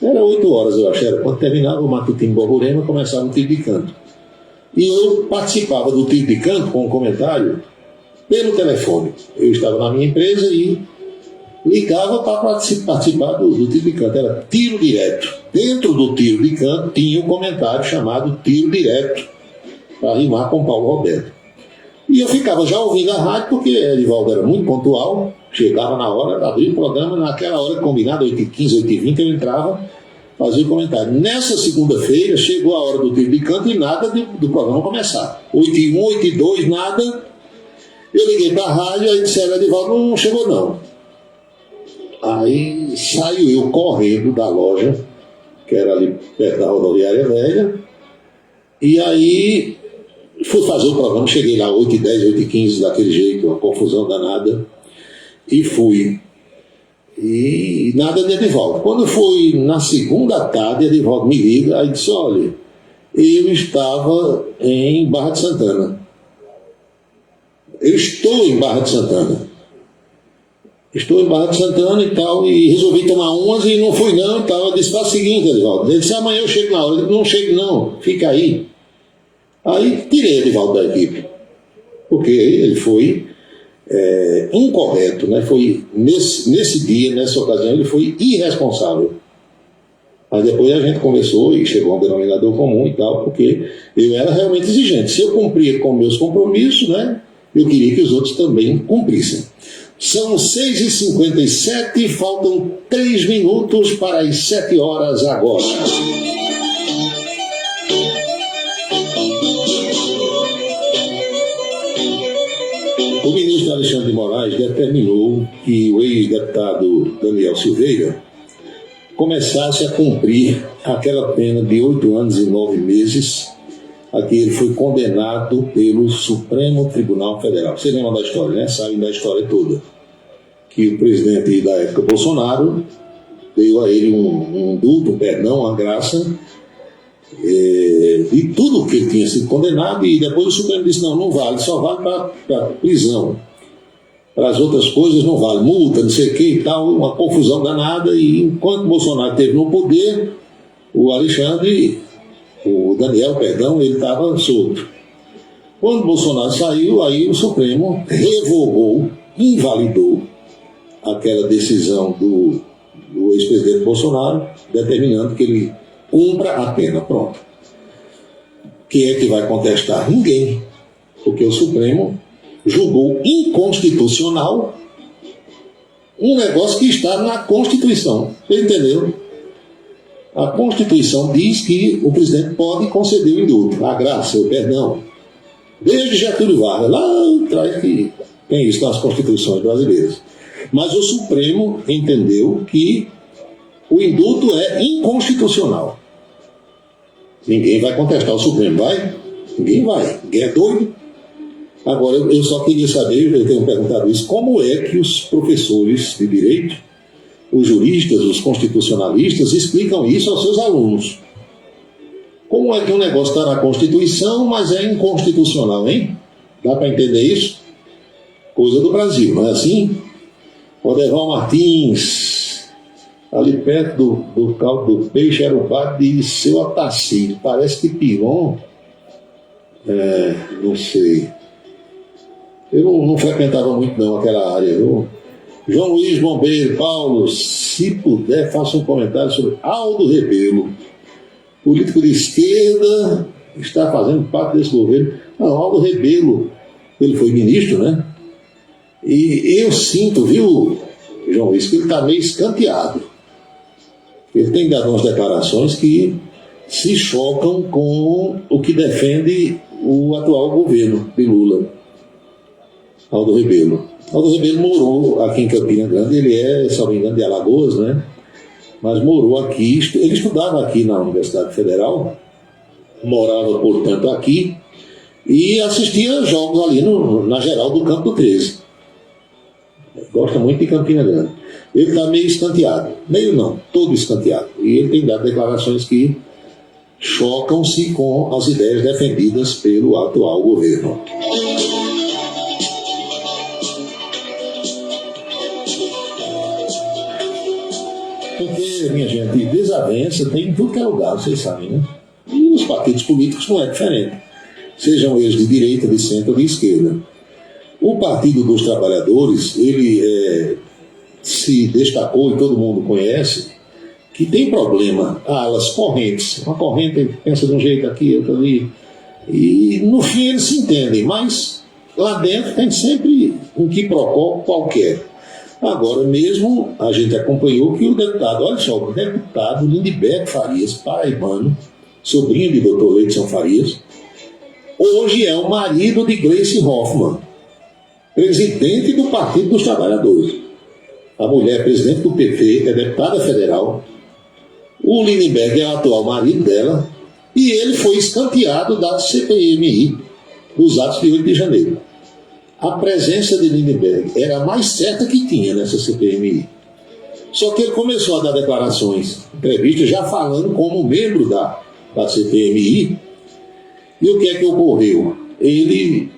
era 8 horas, eu acho, era quando terminava o matutino Borborema, começava o Tiro de Canto. E eu participava do Tiro de Canto com um comentário pelo telefone. Eu estava na minha empresa e ligava para participar do Tiro de Canto, era tiro direto. Dentro do Tiro de Canto tinha um comentário chamado Tiro Direto, para rimar com Paulo Roberto. E eu ficava já ouvindo a rádio, porque Edivaldo era muito pontual, chegava na hora, abria o programa, naquela hora combinada, 8h15, 8h20, eu entrava, fazia o comentário. Nessa segunda-feira, chegou a hora do Tiro de Canto e nada do programa começar. 8h01, 8h02, nada. Eu liguei para a rádio, aí disseram: Edivaldo, não chegou não. Aí saio eu correndo da loja, que era ali perto da rodoviária velha, e aí fui fazer o programa, cheguei lá 8h10, 8h15, daquele jeito, uma confusão danada, e fui. E nada de Edivaldo. Quando foi na segunda tarde, Edivaldo me liga, aí disse: olha, eu estava em Barra de Santana. Eu estou em Barra de Santana. Estou em Barra de Santana e tal, e resolvi tomar umas e não fui não e tal. Eu disse: faz o seguinte, Edivaldo. Ele disse: amanhã eu chego na hora. Eu disse: não chego não, fica aí. Aí tirei Edivaldo da equipe, porque ele foi incorreto, né? Foi nesse dia, nessa ocasião, ele foi irresponsável. Mas depois a gente conversou e chegou a um denominador comum e tal, porque eu era realmente exigente. Se eu cumpria com meus compromissos, né, eu queria que os outros também cumprissem. São 6h57, faltam 3 minutos para as 7 horas agora. O ministro Alexandre de Moraes determinou que o ex-deputado Daniel Silveira começasse a cumprir aquela pena de 8 anos e 9 meses a que ele foi condenado pelo Supremo Tribunal Federal. Você lembra da história, né? Sabe da história toda. Que o presidente da época, Bolsonaro, deu a ele um indulto, um perdão, uma graça, de tudo que ele tinha sido condenado, e depois o Supremo disse, não vale, só vale para prisão. Para as outras coisas não vale, multa, não sei o que e tal, uma confusão danada, e enquanto Bolsonaro esteve no poder, o Daniel, ele estava solto. Quando Bolsonaro saiu, aí o Supremo revogou, invalidou aquela decisão do ex-presidente Bolsonaro, determinando que ele cumpra a pena. Pronto. Quem é que vai contestar? Ninguém. Porque o Supremo julgou inconstitucional um negócio que está na Constituição. Você entendeu? A Constituição diz que o presidente pode conceder o indulto, a graça, o perdão. Desde Getúlio Vargas, lá atrás que tem isso nas Constituições brasileiras. Mas o Supremo entendeu que o indulto é inconstitucional. Ninguém vai contestar o Supremo, vai? Ninguém vai. Ninguém é doido. Agora, eu só queria saber, eu tenho perguntado isso, como é que os professores de direito, os juristas, os constitucionalistas, explicam isso aos seus alunos? Como é que um negócio está na Constituição, mas é inconstitucional, hein? Dá para entender isso? Coisa do Brasil, não é assim? Odeval Martins, ali perto do caldo do peixe, era o bar de seu Otacílio. Parece que Piron, não sei. Eu não frequentava muito não aquela área, viu? João Luiz Bombeiro, Paulo, se puder, faça um comentário sobre Aldo Rebelo. Político de esquerda, está fazendo parte desse governo. Não, Aldo Rebelo, ele foi ministro, né? E eu sinto, viu, João Luiz, que ele está meio escanteado. Ele tem dado umas declarações que se chocam com o que defende o atual governo de Lula. Aldo Rebelo. Aldo Rebelo morou aqui em Campina Grande, ele é, se não me engano, de Alagoas, né? Mas morou aqui, ele estudava aqui na Universidade Federal, morava, portanto, aqui, e assistia jogos ali na geral do Campo do 13. Gosta muito de Campina Grande. Ele está meio escanteado. Meio não, todo escanteado. E ele tem dado declarações que chocam-se com as ideias defendidas pelo atual governo. Porque, minha gente, desavença tem em tudo que é lugar, vocês sabem, né? E os partidos políticos não é diferente. Sejam eles de direita, de centro ou de esquerda. O Partido dos Trabalhadores, ele se destacou, e todo mundo conhece, que tem problema, alas correntes. Uma corrente pensa de um jeito aqui, outra ali. E no fim eles se entendem, mas lá dentro tem sempre um quiprocó qualquer. Agora mesmo a gente acompanhou que o deputado, olha só, o deputado Lindeberg Farias, paraibano, sobrinho de Dr. Leidson Farias, hoje é o marido de Gleice Hoffmann, presidente do Partido dos Trabalhadores. A mulher é presidente do PT, é deputada federal. O Lindeberg é o atual marido dela e ele foi escanteado da CPMI dos atos de 8 de janeiro. A presença de Lindeberg era a mais certa que tinha nessa CPMI. Só que ele começou a dar declarações, entrevistas, já falando como membro da CPMI. E o que é que ocorreu? Ele,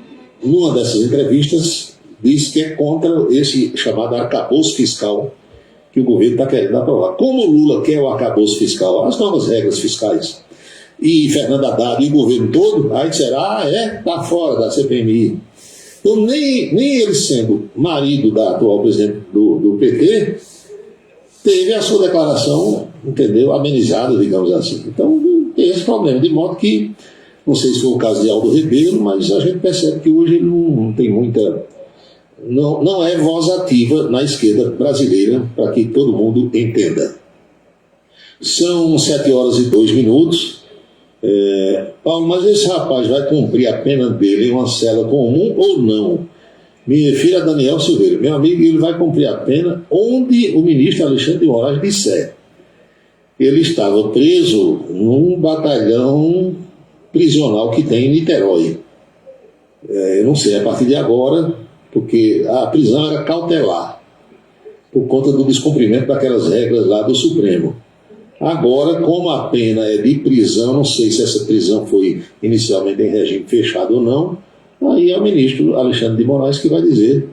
numa dessas entrevistas, disse que é contra esse chamado arcabouço fiscal que o governo está querendo aprovar. Como o Lula quer o arcabouço fiscal, as novas regras fiscais, e Fernando Haddad e o governo todo, aí será, está fora da CPMI. Então, nem ele sendo marido da atual presidente do PT, teve a sua declaração, entendeu, amenizada, digamos assim. Então, tem esse problema, de modo que, não sei se foi o caso de Aldo Rebelo, mas a gente percebe que hoje ele não tem muita não é voz ativa na esquerda brasileira, para que todo mundo entenda. São 7h02. Paulo, mas esse rapaz vai cumprir a pena dele em uma cela comum ou não? Minha filha Daniel Silveira, meu amigo, ele vai cumprir a pena onde o ministro Alexandre de Moraes disser. Ele estava preso num batalhão prisional que tem em Niterói. Eu não sei, a partir de agora, porque a prisão era cautelar, por conta do descumprimento daquelas regras lá do Supremo. Agora, como a pena é de prisão, não sei se essa prisão foi inicialmente em regime fechado ou não, aí é o ministro Alexandre de Moraes que vai dizer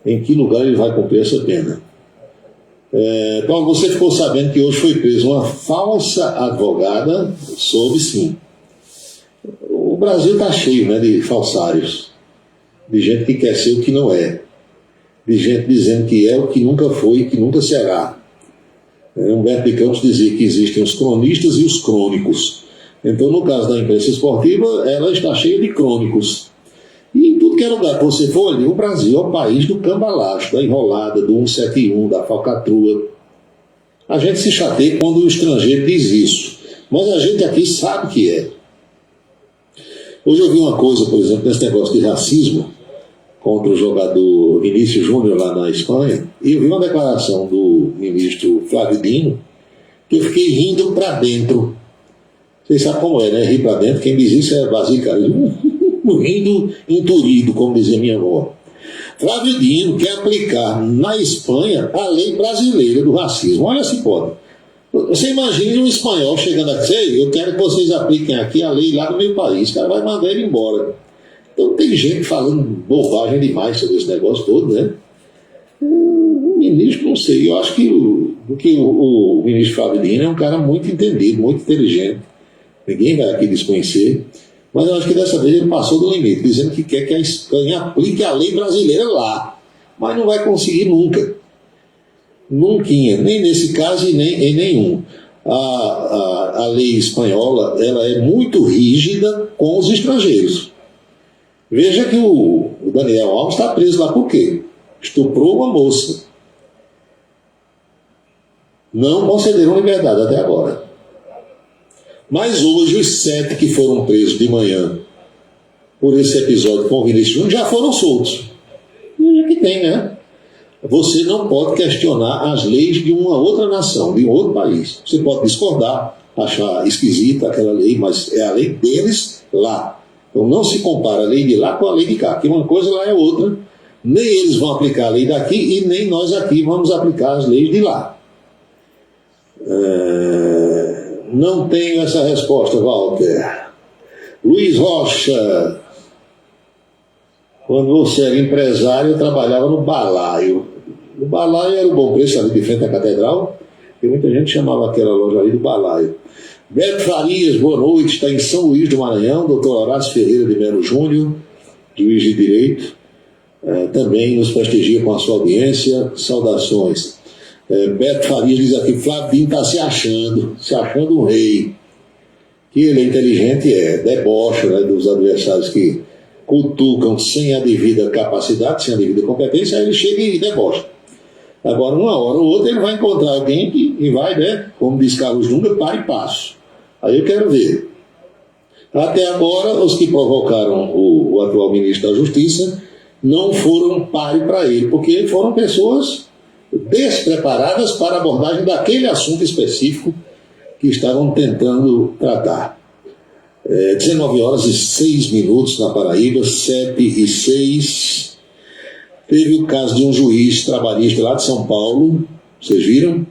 em que lugar ele vai cumprir essa pena. Paulo, você ficou sabendo que hoje foi presa uma falsa advogada? Soube sim. O Brasil está cheio, né, de falsários, de gente que quer ser o que não é, de gente dizendo que é o que nunca foi e que nunca será. Humberto de Campos dizia que existem os cronistas e os crônicos. Então, no caso da imprensa esportiva, ela está cheia de crônicos. E em tudo que é lugar que você for ali, o Brasil é o país do cambalacho, da enrolada, do 171, da falcatrua. A gente se chateia quando o estrangeiro diz isso, mas a gente aqui sabe que é. Hoje eu vi uma coisa, por exemplo, nesse negócio de racismo contra o jogador Vinícius Júnior lá na Espanha, e eu vi uma declaração do ministro Flávio Dino, que eu fiquei rindo para dentro. Vocês sabem como é, né? Rir para dentro, quem diz isso é basicamente rindo enturido, como dizia minha avó. Flávio Dino quer aplicar na Espanha a lei brasileira do racismo. Olha se pode. Você imagine um espanhol chegando aqui, eu quero que vocês apliquem aqui a lei lá do meu país. O cara vai mandar ele embora. Então tem gente falando bobagem demais sobre esse negócio todo, né? O ministro, não sei, eu acho que o ministro Flávio Dino é um cara muito entendido, muito inteligente. Ninguém vai aqui desconhecer. Mas eu acho que dessa vez ele passou do limite, dizendo que quer que a Espanha aplique a lei brasileira lá. Mas não vai conseguir nunca. Nunca, nem nesse caso e nem em nenhum. A lei espanhola, ela é muito rígida com os estrangeiros. Veja que o Daniel Alves está preso lá por quê? Estuprou uma moça. Não concederam liberdade até agora. Mas hoje os 7 que foram presos de manhã por esse episódio com o Vinícius Júnior já foram soltos. Veja que tem, né? Você não pode questionar as leis de uma outra nação, de um outro país. Você pode discordar, achar esquisita aquela lei, mas é a lei deles lá. Então não se compara a lei de lá com a lei de cá, que uma coisa lá é outra. Nem eles vão aplicar a lei daqui e nem nós aqui vamos aplicar as leis de lá. Não tenho essa resposta, Walter. Luiz Rocha. Quando você era empresário, eu trabalhava no Balaio. O Balaio era o Bom Preço, ali de frente à catedral, e muita gente chamava aquela loja ali do Balaio. Beto Farias, boa noite, está em São Luís do Maranhão. Doutor Horácio Ferreira de Melo Júnior, juiz de direito, também nos prestigia com a sua audiência. Saudações. Beto Farias diz aqui, Flávio Dino está se achando um rei. Que ele é inteligente, debocha, né, dos adversários que cutucam sem a devida capacidade, sem a devida competência, aí ele chega e debocha. Agora, uma hora ou outra, ele vai encontrar alguém que vai, né, como diz Carlos Dunga, para e passo. Aí eu quero ver. Até agora, os que provocaram o atual ministro da Justiça não foram páreo para ele, porque foram pessoas despreparadas para a abordagem daquele assunto específico que estavam tentando tratar. 19h06 na Paraíba, 7h06. Teve o caso de um juiz trabalhista lá de São Paulo, vocês viram?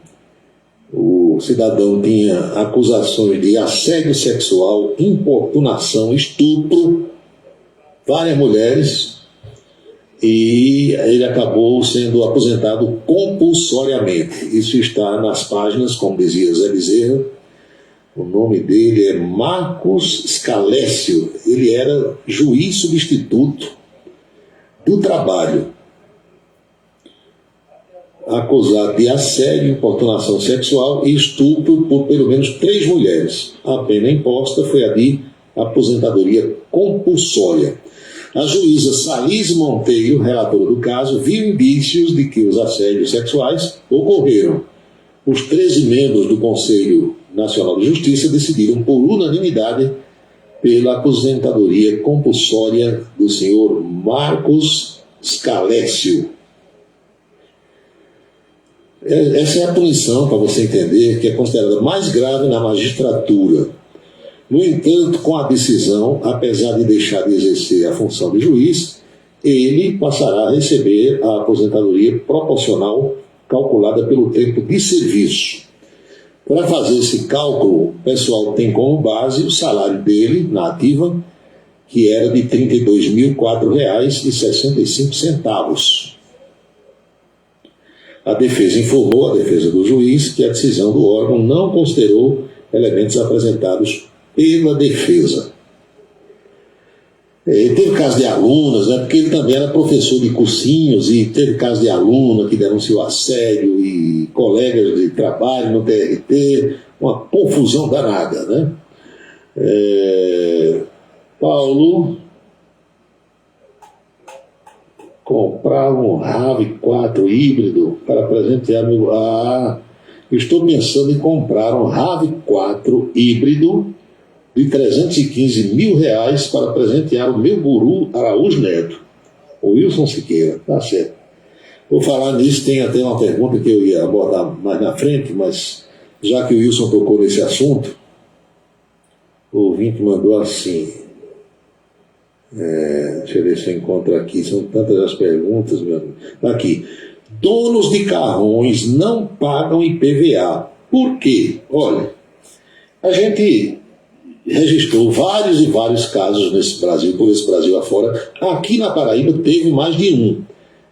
O cidadão tinha acusações de assédio sexual, importunação, estupro, várias mulheres, e ele acabou sendo aposentado compulsoriamente. Isso está nas páginas, como dizia Zé Bezerra. O nome dele é Marcos Scalécio. Ele era juiz substituto do trabalho, acusado de assédio, importunação sexual e estupro por pelo menos 3 mulheres. A pena imposta foi a de aposentadoria compulsória. A juíza Salise Monteiro, relatora do caso, viu indícios de que os assédios sexuais ocorreram. Os 13 membros do Conselho Nacional de Justiça decidiram por unanimidade pela aposentadoria compulsória do senhor Marcos Scalécio. Essa é a punição, para você entender, que é considerada mais grave na magistratura. No entanto, com a decisão, apesar de deixar de exercer a função de juiz, ele passará a receber a aposentadoria proporcional calculada pelo tempo de serviço. Para fazer esse cálculo, o pessoal tem como base o salário dele na ativa, que era de R$ 32.004,65. A defesa informou, a defesa do juiz, que a decisão do órgão não considerou elementos apresentados pela defesa. Teve caso de alunas, né, porque ele também era professor de cursinhos, e teve caso de aluna que denunciou assédio e colegas de trabalho no TRT, uma confusão danada, né? Paulo comprava um RAV4 híbrido para presentear meu... estou pensando em comprar um RAV4 híbrido de R$315 mil para presentear o meu guru Araújo Neto. O Wilson Siqueira, tá certo. Vou falar nisso, tem até uma pergunta que eu ia abordar mais na frente, mas já que o Wilson tocou nesse assunto, o ouvinte mandou assim... deixa eu ver se eu encontro aqui, são tantas as perguntas, meu amigo. Aqui. Donos de carrões não pagam IPVA. Por quê? Olha, a gente registrou vários e vários casos nesse Brasil, por esse Brasil afora. Aqui na Paraíba teve mais de um.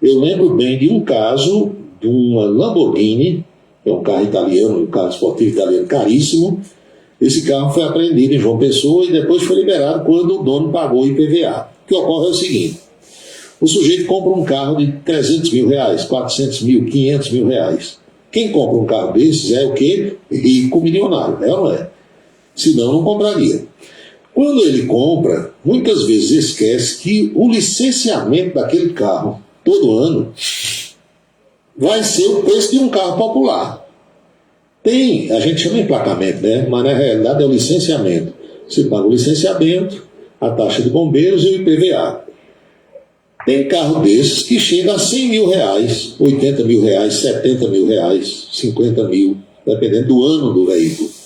Eu lembro bem de um caso de uma Lamborghini, que é um carro italiano, um carro esportivo italiano caríssimo. Esse carro foi apreendido em João Pessoa e depois foi liberado quando o dono pagou o IPVA. O que ocorre é o seguinte: o sujeito compra um carro de R$300 mil, R$400 mil, R$500 mil. Quem compra um carro desses é o quê? Rico, milionário, é ou não é? Senão não compraria. Quando ele compra, muitas vezes esquece que o licenciamento daquele carro, todo ano, vai ser o preço de um carro popular. Tem, a gente chama emplacamento, né? Mas na realidade é o licenciamento. Você paga o licenciamento, a taxa de bombeiros e o IPVA. Tem carro desses que chega a R$100 mil, R$80 mil, R$70 mil, R$50 mil, dependendo do ano do veículo.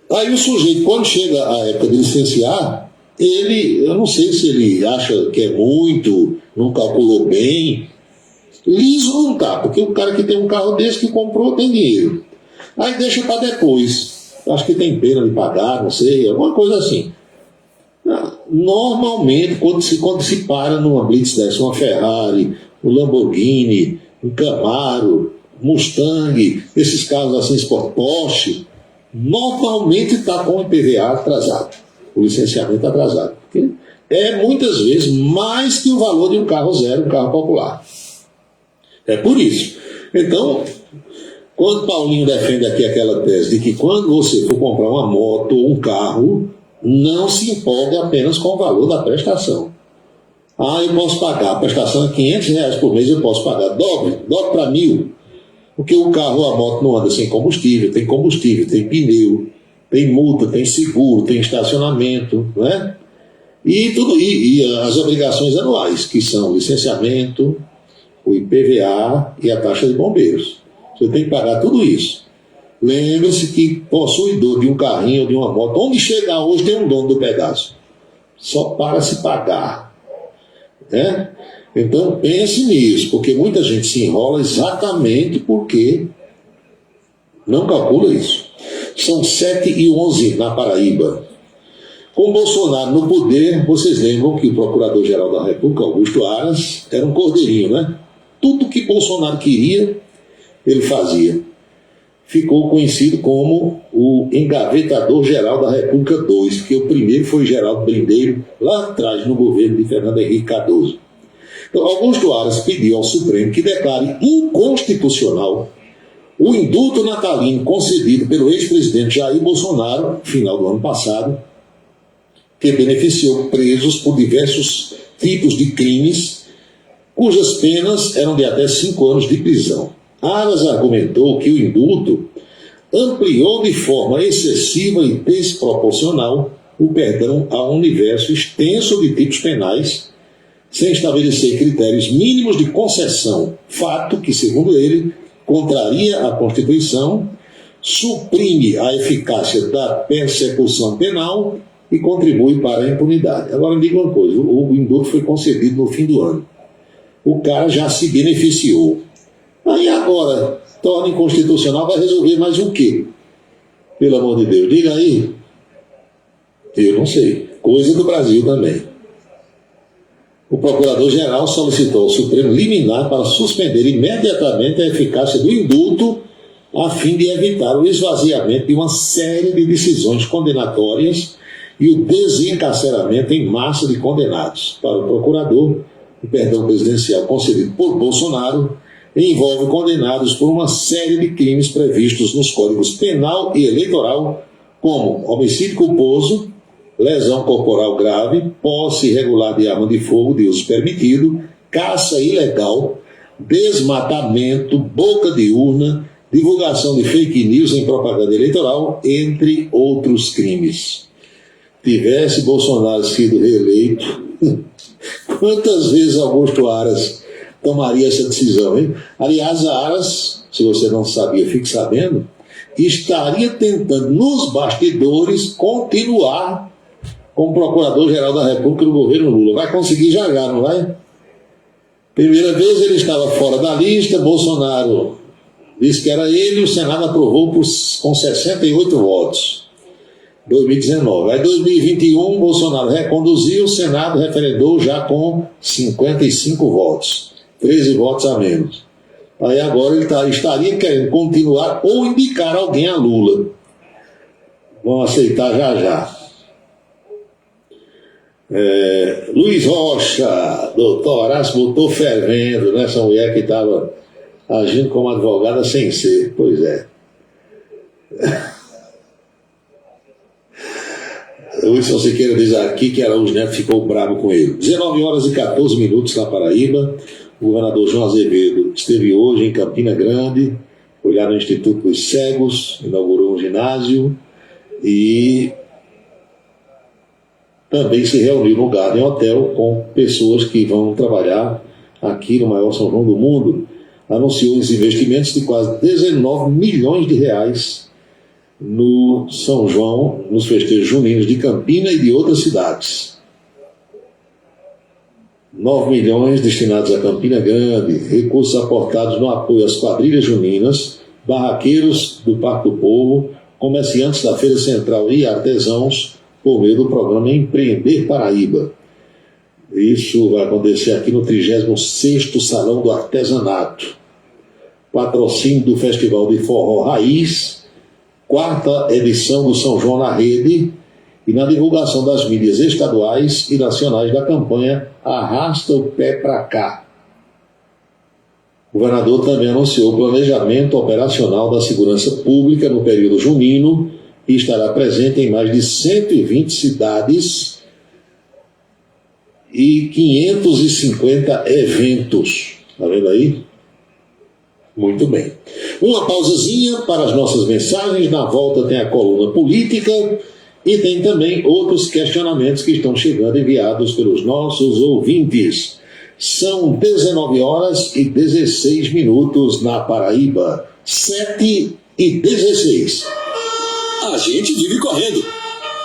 Aí o sujeito, quando chega a época de licenciar, eu não sei se ele acha que é muito, não calculou bem. Liso não tá, porque o cara que tem um carro desse que comprou tem dinheiro. Aí deixa para depois. Acho que tem pena de pagar, não sei, alguma coisa assim. Normalmente, quando se para numa Blitz dessa, uma Ferrari, um Lamborghini, um Camaro, um Mustang, esses carros assim, Sport Porsche, normalmente está com o IPVA atrasado, o licenciamento atrasado. Porque é muitas vezes mais que o valor de um carro zero, um carro popular. É por isso. Então, quando Paulinho defende aqui aquela tese de que quando você for comprar uma moto ou um carro, não se empolgue apenas com o valor da prestação. Eu posso pagar, a prestação é R$500 por mês, eu posso pagar dobre para 1.000, porque o carro ou a moto não anda sem combustível, tem pneu, tem multa, tem seguro, tem estacionamento, não é? E as obrigações anuais, que são o licenciamento, o IPVA e a taxa de bombeiros. Você tem que pagar tudo isso. Lembre-se que possuidor de um carrinho ou de uma moto, onde chegar hoje tem um dono do pedaço. Só para se pagar. Né? Então pense nisso, porque muita gente se enrola exatamente porque não calcula isso. São 7h11 na Paraíba. Com Bolsonaro no poder, vocês lembram que o Procurador-Geral da República, Augusto Aras, era um cordeirinho, né? Tudo que Bolsonaro queria, ele fazia. Ficou conhecido como o Engavetador-Geral da República II, porque o primeiro foi Geraldo Brindeiro, lá atrás, no governo de Fernando Henrique Cardoso. Então, Augusto Aras pediu ao Supremo que declare inconstitucional o indulto natalino concedido pelo ex-presidente Jair Bolsonaro, no final do ano passado, que beneficiou presos por diversos tipos de crimes, cujas penas eram de até 5 anos de prisão. Aras argumentou que o indulto ampliou de forma excessiva e desproporcional o perdão a um universo extenso de tipos penais, sem estabelecer critérios mínimos de concessão, fato que, segundo ele, contraria a Constituição, suprime a eficácia da persecução penal e contribui para a impunidade. Agora, me diga uma coisa, o indulto foi concedido no fim do ano. O cara já se beneficiou. Aí agora, torna inconstitucional, vai resolver mais o quê? Pelo amor de Deus, diga aí. Eu não sei. Coisa do Brasil também. O Procurador-Geral solicitou ao Supremo liminar para suspender imediatamente a eficácia do indulto a fim de evitar o esvaziamento de uma série de decisões condenatórias e o desencarceramento em massa de condenados. Para o procurador, o perdão presidencial concedido por Bolsonaro envolve condenados por uma série de crimes previstos nos códigos penal e eleitoral, como homicídio culposo, lesão corporal grave, posse irregular de arma de fogo de uso permitido, caça ilegal, desmatamento, boca de urna, divulgação de fake news em propaganda eleitoral, entre outros crimes. Tivesse Bolsonaro sido reeleito, quantas vezes Augusto Aras tomaria essa decisão, hein? Aliás, a Aras, se você não sabia, fique sabendo, estaria tentando nos bastidores continuar como Procurador-Geral da República no governo Lula. Vai conseguir já, não vai? Primeira vez ele estava fora da lista, Bolsonaro disse que era ele, o Senado aprovou com 68 votos. 2019. Aí 2021, Bolsonaro reconduziu, o Senado referendou já com 55 votos. 13 votos a menos. Aí agora ele estaria querendo continuar ou indicar alguém a Lula. Vamos aceitar já. Luiz Rocha, doutor Horácio botou fervendo nessa mulher que estava agindo como advogada sem ser. Pois é. O Wilson Siqueira diz aqui que Araújo Neto ficou bravo com ele. 19 horas e 14 minutos na Paraíba. O governador João Azevedo esteve hoje em Campina Grande, foi lá no Instituto dos Cegos, inaugurou um ginásio e também se reuniu no Garden Hotel com pessoas que vão trabalhar aqui no maior São João do mundo. Anunciou os investimentos de quase 19 milhões de reais no São João, nos festejos juninos de Campina e de outras cidades. 9 milhões destinados a Campina Grande, recursos aportados no apoio às quadrilhas juninas, barraqueiros do Parque do Povo, comerciantes da Feira Central e artesãos, por meio do programa Empreender Paraíba. Isso vai acontecer aqui no 36º Salão do Artesanato. Patrocínio do Festival de Forró Raiz, 4ª edição do São João na Rede, e na divulgação das mídias estaduais e nacionais da campanha Arrasta o Pé Pra Cá. O governador também anunciou o planejamento operacional da segurança pública no período junino e estará presente em mais de 120 cidades e 550 eventos. Está vendo aí? Muito bem. Uma pausazinha para as nossas mensagens. Na volta tem a coluna política e tem também outros questionamentos que estão chegando enviados pelos nossos ouvintes. São 19 horas e 16 minutos na Paraíba. 7h16. A gente vive correndo.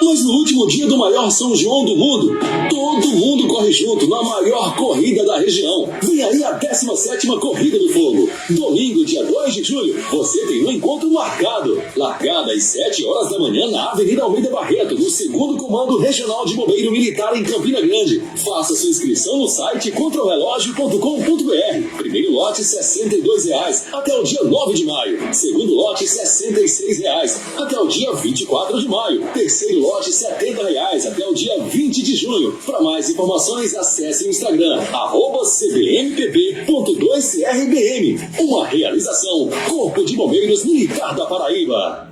Mas no último dia do maior São João do mundo, todo mundo corre junto na maior corrida da região. Vem aí a 17ª Corrida do Fogo. Domingo, dia 2 de julho, você tem um encontro marcado. Largada às 7 horas da manhã na Avenida Almeida Barreto, no 2º Comando Regional de Bombeiro Militar em Campina Grande. Faça sua inscrição no site contrarrelógio.com.br. Primeiro lote R$ 62,00 até o dia 9 de maio. Segundo lote R$ 66,00 até o dia 24 de maio. Terceiro lote R$ 70,00 até o dia 20 de junho. Para mais informações, acesse o Instagram, @cbmpp.2crbm. Uma realização, Corpo de Bombeiros Militar da Paraíba.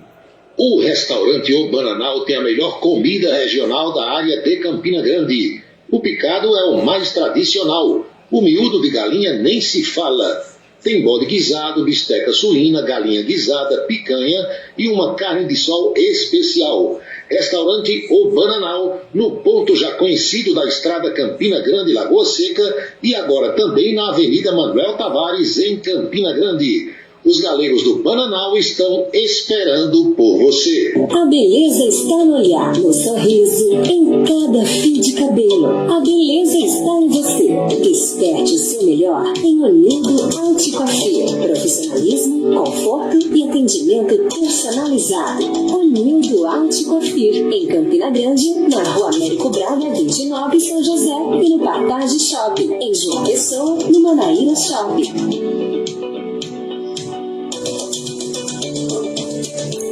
O restaurante O Bananal tem a melhor comida regional da área de Campina Grande. O picado é o mais tradicional. O miúdo de galinha nem se fala. Tem bode guisado, bisteca suína, galinha guisada, picanha e uma carne de sol especial. Restaurante O Bananal, no ponto já conhecido da estrada Campina Grande, Lagoa Seca, e agora também na Avenida Manuel Tavares, em Campina Grande. Os galegos do Bananal estão esperando por você. A beleza está no olhar, no sorriso, em cada fio de cabelo. A beleza está em você. Desperte o seu melhor em Olmedo Anticoafir. Profissionalismo, conforto e atendimento personalizado. Olmedo Anticoafir, em Campina Grande, na Rua Américo Braga, 29, São José, e no Partage Shopping, em João Pessoa, no Manaíra Shopping.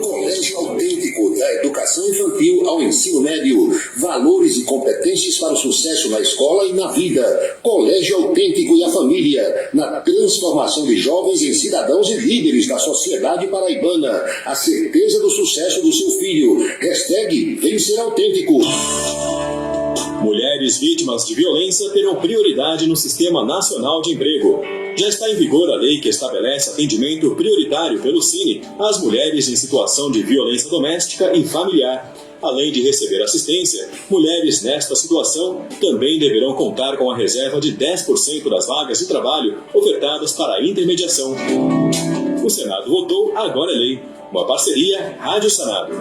Colégio Autêntico, da educação infantil ao ensino médio. Valores e competências para o sucesso na escola e na vida. Colégio Autêntico e a família, na transformação de jovens em cidadãos e líderes da sociedade paraibana. A certeza do sucesso do seu filho. Hashtag Vem Ser Autêntico. Mulheres vítimas de violência terão prioridade no Sistema Nacional de Emprego. Já está em vigor a lei que estabelece atendimento prioritário pelo Cine às mulheres em situação de violência doméstica e familiar. Além de receber assistência, mulheres nesta situação também deverão contar com a reserva de 10% das vagas de trabalho ofertadas para a intermediação. O Senado votou, agora é lei. Uma parceria Rádio Senado.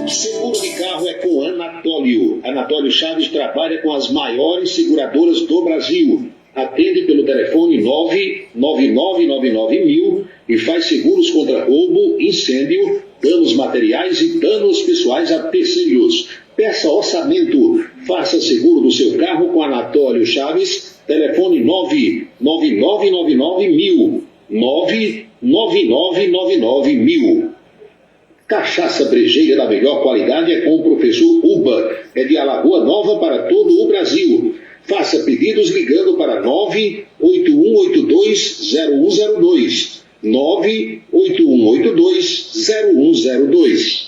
Seguro de carro é com Anatólio. Anatólio Chaves trabalha com as maiores seguradoras do Brasil. Atende pelo telefone 99999 e faz seguros contra roubo, incêndio, danos materiais e danos pessoais a terceiros. Peça orçamento. Faça seguro do seu carro com Anatólio Chaves. Telefone 99999 99999 Cachaça brejeira da melhor qualidade é com o professor Uba. É de Alagoa Nova para todo o Brasil. Faça pedidos ligando para 981820102. 981820102.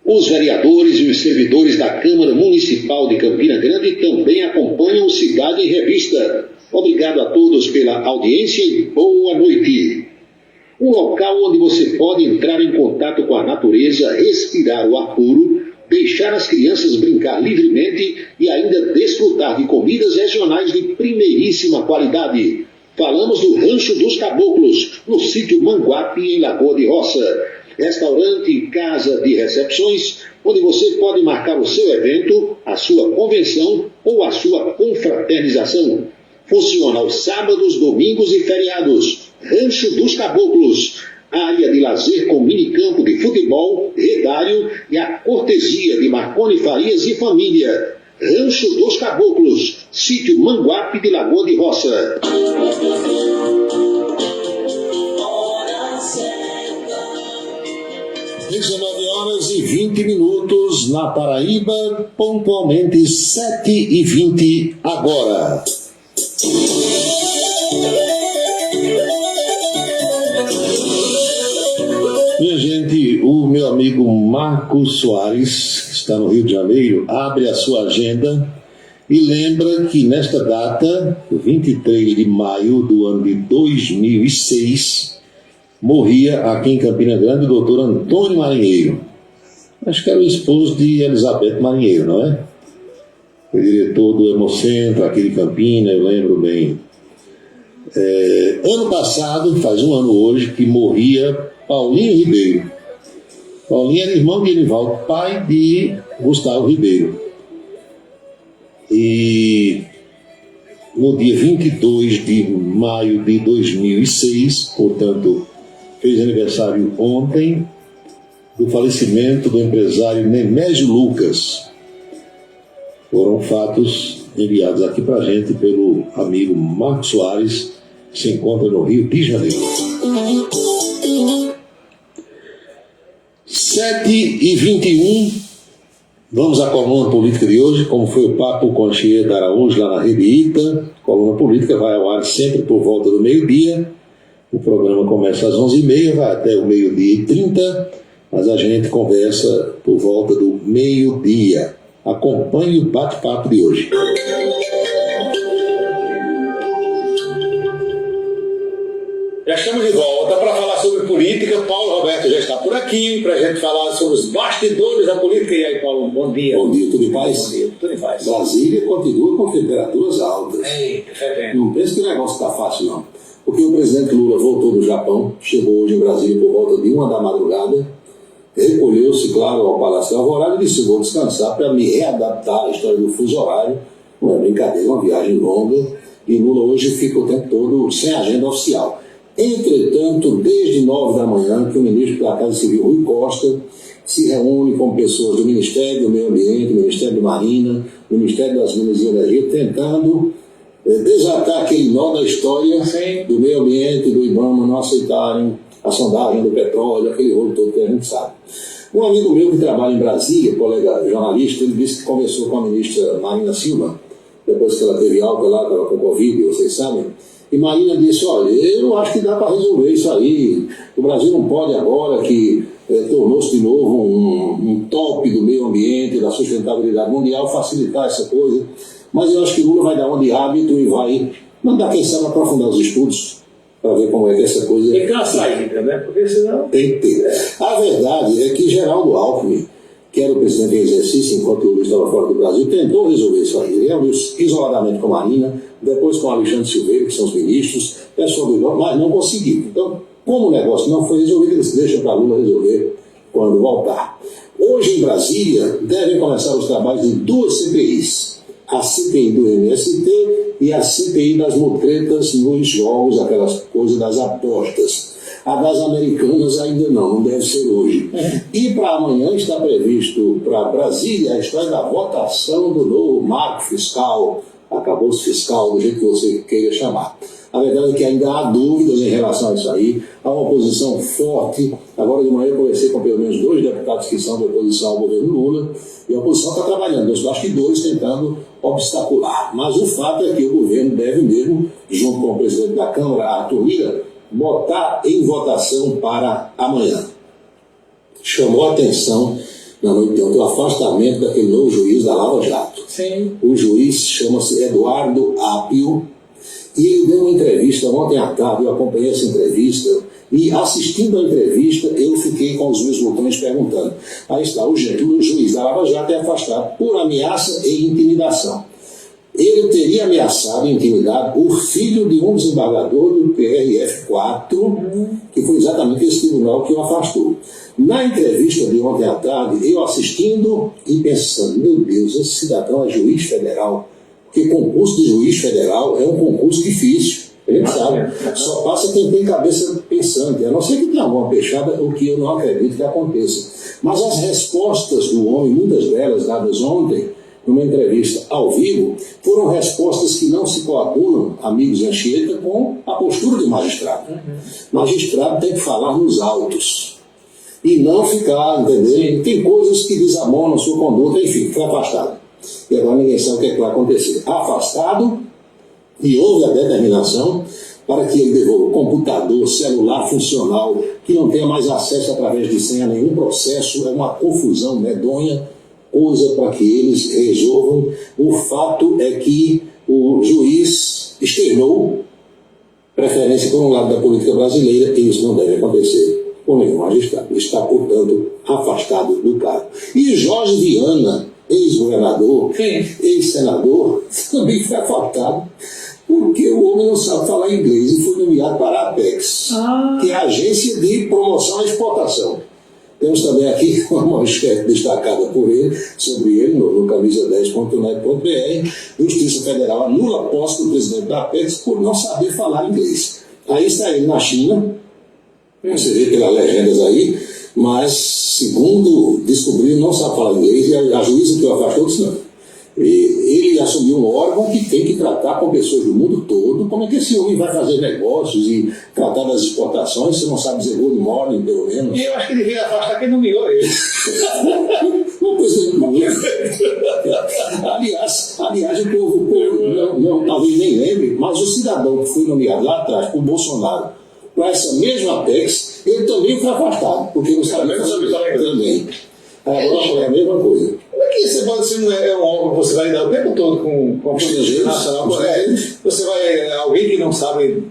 Os vereadores e os servidores da Câmara Municipal de Campina Grande também acompanham o Cidade em Revista. Obrigado a todos pela audiência e boa noite. Um local onde você pode entrar em contato com a natureza, respirar o ar puro, deixar as crianças brincar livremente e ainda desfrutar de comidas regionais de primeiríssima qualidade. Falamos do Rancho dos Caboclos, no sítio Manguape, em Lagoa de Roça. Restaurante e casa de recepções, onde você pode marcar o seu evento, a sua convenção ou a sua confraternização. Funciona aos sábados, domingos e feriados. Rancho dos Caboclos, área de lazer com minicampo de futebol, redário e a cortesia de Marconi Farias e família. Rancho dos Caboclos, sítio Manguape de Lagoa de Roça. 19h20 na Paraíba, pontualmente 7h20 agora. Minha gente, o meu amigo Marcos Soares, que está no Rio de Janeiro, abre a sua agenda e lembra que nesta data, 23 de maio do ano de 2006, morria aqui em Campina Grande o doutor Antônio Marinheiro. Acho que era o esposo de Elizabeth Marinheiro, não é? Foi diretor do Hemocentro aqui de Campina, eu lembro bem. Ano passado, faz um ano hoje, que morria Paulinho Ribeiro. Paulinho era irmão de Enivaldo, pai de Gustavo Ribeiro. E no dia 22 de maio de 2006, portanto, fez aniversário ontem, do falecimento do empresário Nemésio Lucas. Foram fatos enviados aqui para a gente pelo amigo Marcos Soares, que se encontra no Rio de Janeiro. 7h21, vamos à coluna política de hoje, como foi o papo com a Chieta Araújo lá na Rede Ita. A coluna política vai ao ar sempre por volta do meio-dia. O programa começa às 11h30, vai até o 12h30, mas a gente conversa por volta do meio-dia. Acompanhe o bate-papo de hoje. Já estamos de volta para falar sobre política. Paulo Roberto já está por aqui para a gente falar sobre os bastidores da política. E aí, Paulo, bom dia. Bom dia, tudo em paz? Bom dia, tudo em paz. Brasília continua com temperaturas altas. Não pense que o negócio está fácil, não. Porque o presidente Lula voltou do Japão, chegou hoje em Brasília por volta de 1 da madrugada, recolheu-se, claro, ao Palácio da Alvorada e disse: vou descansar para me readaptar à história do fuso horário. Não é brincadeira, uma viagem longa. E Lula hoje fica o tempo todo sem agenda oficial. Entretanto, desde 9 da manhã, que o ministro da Casa Civil, Rui Costa, se reúne com pessoas do Ministério do Meio Ambiente, do Ministério da Marina, do Ministério das Minas e Energia, tentando desatar aquele nó da história do meio ambiente, do IBAMA não aceitarem a sondagem do petróleo, aquele rolo todo que a gente sabe. Um amigo meu que trabalha em Brasília, colega jornalista, ele disse que conversou com a ministra Marina Silva, depois que ela teve alta lá, estava com Covid, vocês sabem. E Marina disse: olha, eu acho que dá para resolver isso aí. O Brasil não pode agora que tornou-se de novo um top do meio ambiente, da sustentabilidade mundial, facilitar essa coisa. Mas eu acho que Lula vai dar uma de hábito e vai mandar, quem sabe, aprofundar os estudos para ver como é que essa coisa... Tem que ter uma saída, né? Porque senão... Tem que ter. A verdade é que Geraldo Alckmin, que era o presidente em exercício enquanto o Lula estava fora do Brasil, tentou resolver isso aí. Ele reuniu-se isoladamente com a Marina, depois com Alexandre Silveira, que são os ministros, pessoal do Lula, mas não conseguiu. Então, como o negócio não foi resolvido, eles deixam para Lula resolver quando voltar. Hoje, em Brasília, devem começar os trabalhos de duas CPIs. A CPI do MST e a CPI das mutretas nos jogos, aquelas coisas das apostas. A das americanas ainda não deve ser hoje. E para amanhã está previsto para Brasília a história da votação do novo marco fiscal, acabouço fiscal, do jeito que você queira chamar. A verdade é que ainda há dúvidas em relação a isso aí, há uma oposição forte. Agora de manhã eu conversei com pelo menos 2 deputados que são de oposição ao governo Lula, e a oposição está trabalhando nos bastidores tentando obstacular. Mas o fato é que o governo deve mesmo, junto com o presidente da Câmara, Arthur Lira, botar em votação para amanhã. Chamou a atenção na noite de ontem o afastamento daquele novo juiz da Lava Jato. Sim. O juiz chama-se Eduardo Apio, e ele deu uma entrevista ontem à tarde. Eu acompanhei essa entrevista, e assistindo a entrevista eu fiquei com os meus botões perguntando. Aí está, o juiz da Lava Jato é afastado por ameaça e intimidação. Ele teria ameaçado e intimidado o filho de um desembargador do PRF4, que foi exatamente esse tribunal que o afastou. Na entrevista de ontem à tarde, eu assistindo e pensando: meu Deus, esse cidadão é juiz federal. Porque concurso de juiz federal é um concurso difícil, a gente sabe. Só passa quem tem cabeça pensante, a não ser que tenha alguma peixada, o que eu não acredito que aconteça. Mas as respostas do homem, muitas delas dadas ontem, numa entrevista ao vivo, foram respostas que não se coadunam, amigos de Anchieta, com a postura do magistrado. Magistrado tem que falar nos autos e não ficar, entendeu? Tem coisas que desabonam a sua conduta, enfim, foi afastado. E agora ninguém sabe o que é que vai acontecer. Afastado, e houve a determinação para que ele devolva computador, celular funcional, que não tenha mais acesso através de senha a nenhum processo. É uma confusão medonha, coisa para que eles resolvam. O fato é que o juiz externou preferência por um lado da política brasileira, e isso não deve acontecer com nenhum magistrado. Está, portanto, afastado do cargo. E Jorge Viana, ex-governador, ex-senador, também foi afastado porque o homem não sabe falar inglês e foi nomeado para a Apex, que é a Agência de Promoção e Exportação. Temos também aqui uma manchete destacada por ele, sobre ele, no camisa10.net.br. Justiça Federal anula a posse do presidente da Apex por não saber falar inglês. Aí está ele na China, você vê pelas legendas aí, mas, segundo descobriu, não sabe falar inglês, e a juíza que o afastou disse não. Ele assumiu um órgão que tem que tratar com pessoas do mundo todo. Como é que esse homem vai fazer negócios e tratar das exportações se não sabe dizer good morning, pelo menos? Eu acho que devia afastar quem nomeou ele. Uma coisa aliás, o povo não, talvez nem lembre, mas o cidadão que foi nomeado lá atrás por Bolsonaro para essa mesma Apex, ele também foi afastado, porque não sabia fazer também. Agora é a mesma coisa. Como é E você pode ser um órgão que você vai lidar o tempo todo com a política nacional. Você vai, alguém que não sabe,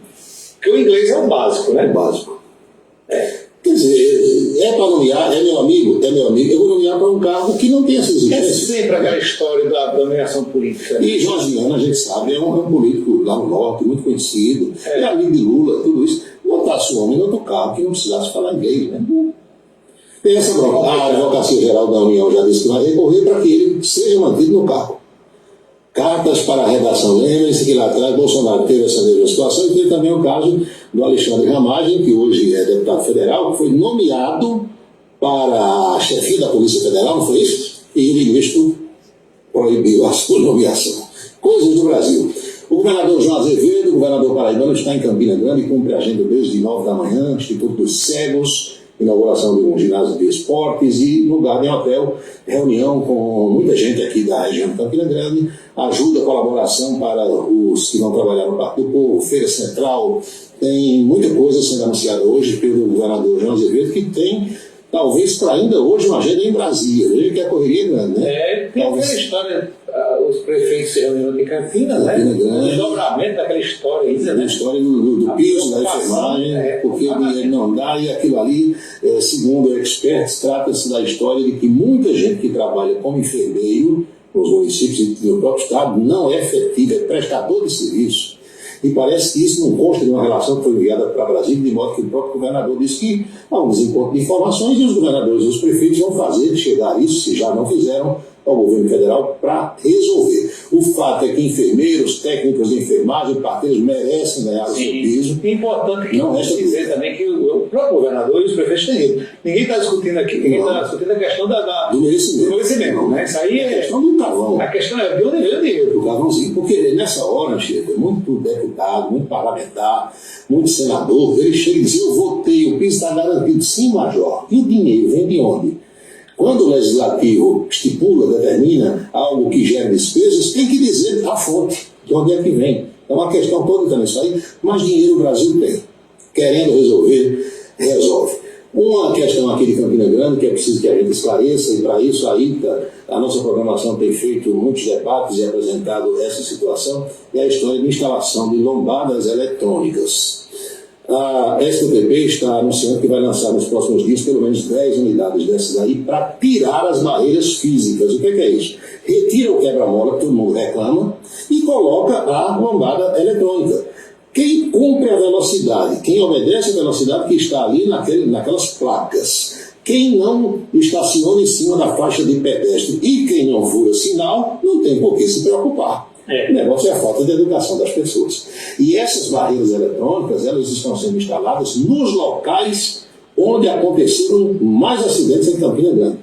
que o inglês é o básico, né? O básico. Quer dizer, é para nomear, é meu amigo, eu vou nomear para um cargo que não tem essas É exigências. sempre aquela história da nomeação política. E Jorge Viana, a gente sabe, é um político lá no norte, muito conhecido, é amigo de Lula, tudo isso. Botasse o homem no outro carro que não precisasse falar inglês, né? Tem essa bronca. A Advocacia Geral da União já disse que vai recorrer para que ele seja mantido no cargo. Cartas para a redação. Lembrem-se que lá atrás Bolsonaro teve essa mesma situação e teve também o caso do Alexandre Ramagem, que hoje é deputado federal, que foi nomeado para a chefia da Polícia Federal, não foi isso? E o ministro proibiu a sua nomeação. Coisas do Brasil. O governador João Azevedo, o governador paraibano, está em Campina Grande e cumpre a agenda desde 9 da manhã, Instituto dos Cegos, inauguração de um ginásio de esportes e lugar em hotel, reunião com muita gente aqui da região de Campina Grande, ajuda, colaboração para os que vão trabalhar no Parque do Povo, Feira Central, tem muita coisa sendo anunciada hoje pelo governador João Azevedo, que tem, talvez, para ainda hoje uma agenda em Brasília, veja que a correria é grande, né? Tem aquela história, os prefeitos se reuniram em Campinas, né? O desdobramento daquela história ainda, né? A história do piso, da enfermagem, porque o dinheiro não dá, e aquilo ali, segundo experts, trata-se da história de que muita gente que trabalha como enfermeiro nos municípios e no próprio estado não é efetivo, é prestador de serviço. E parece que isso não consta de uma relação que foi enviada para Brasília, de modo que o próprio governador disse que há um desencontro de informações e os governadores e os prefeitos vão fazer chegar isso, se já não fizeram, ao governo federal para resolver. O fato é que enfermeiros, técnicos de enfermagem, parteiros merecem ganhar o seu piso. É importante que não resta dizer também que o próprio governador e os prefeitos têm ido. Ninguém está discutindo aqui, ninguém está discutindo a questão do merecimento. Né? Isso aí a questão do carvão. A questão é de onde veio o dinheiro. Do carvãozinho. Porque nessa hora, Chico, muito deputado, muito parlamentar, muito senador, ele chega e diz: eu votei, o piso está garantido. Sim, major. E o dinheiro vem de onde? Quando o legislativo estipula, determina algo que gera despesas, tem que dizer a fonte, de onde é que vem. É uma questão toda também isso aí, mas dinheiro o Brasil tem. Querendo resolver, resolve. Uma questão aqui de Campina Grande que é preciso que a gente esclareça, e para isso a nossa programação tem feito muitos debates e apresentado essa situação, é a história de instalação de lombadas eletrônicas. A STTP está anunciando que vai lançar nos próximos dias pelo menos 10 unidades dessas aí para tirar as barreiras físicas. O que é isso? Retira o quebra-mola que todo mundo reclama e coloca a lombada eletrônica. Quem cumpre a velocidade, quem obedece a velocidade que está ali naquelas placas, quem não estaciona em cima da faixa de pedestre e quem não fura sinal, não tem por que se preocupar. O negócio é a falta de educação das pessoas. E essas barreiras eletrônicas, elas estão sendo instaladas nos locais onde aconteceram mais acidentes em Campina Grande.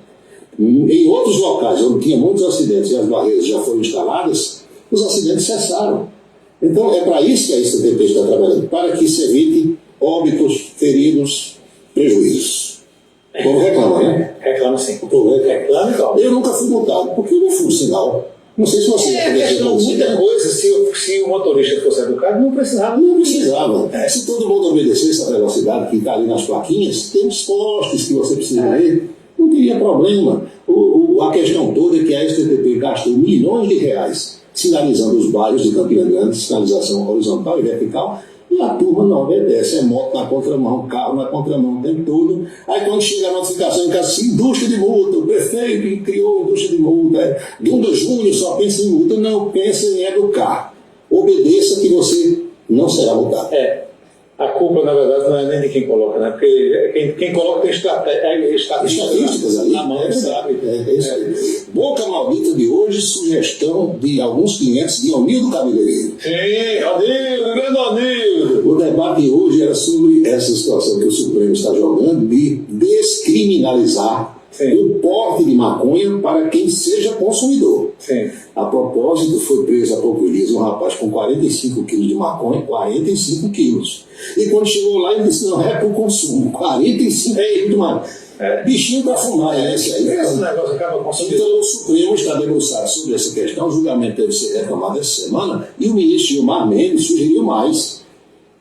Em outros locais onde tinha muitos acidentes e as barreiras já foram instaladas, os acidentes cessaram. Então é para isso que a STTP está trabalhando, para que se evite óbitos, feridos, prejuízos. O povo reclama, né? Reclama sim. O povo reclama. Reclama. Eu nunca fui multado, porque eu não fui sinal. Não sei se você questão muita coisa, se o motorista fosse educado, não precisava. Não precisava. Se todo mundo obedecesse a velocidade que está ali nas plaquinhas, tem os postes que você precisa ver, não teria problema. A questão toda é que a STTP gastou milhões de reais sinalizando os bairros de Campina Grande, sinalização horizontal e vertical, e a turma não obedece, é moto na contramão, carro na contramão o tempo todo. Aí quando chega a notificação em casa, indústria de multa, o prefeito criou indústria de multa, 1 de junho só pensa em multa, não pensa em educar. Obedeça que você não será multado. A culpa, na verdade, não é nem de quem coloca, né? Porque quem coloca tem estatísticas ali. Na mão, sabe? Boca maldita de hoje, sugestão de alguns clientes de Onildo Cabeleireiro. Sim, Onildo, grande Onildo. O debate hoje era sobre essa situação que o Supremo está jogando de descriminalizar o porte de maconha para quem seja consumidor. Sim. A propósito, foi preso há poucos dias um rapaz com 45 quilos de maconha, 45 quilos. E quando chegou lá, ele disse: não, é para o consumo, 45 quilos de maconha. Bichinho para fumar, esse aí. Esse negócio acaba consumindo. Então, o Supremo está debruçado sobre essa questão, o julgamento deve ser retomado essa semana, e o ministro Gilmar Mendes sugeriu mais.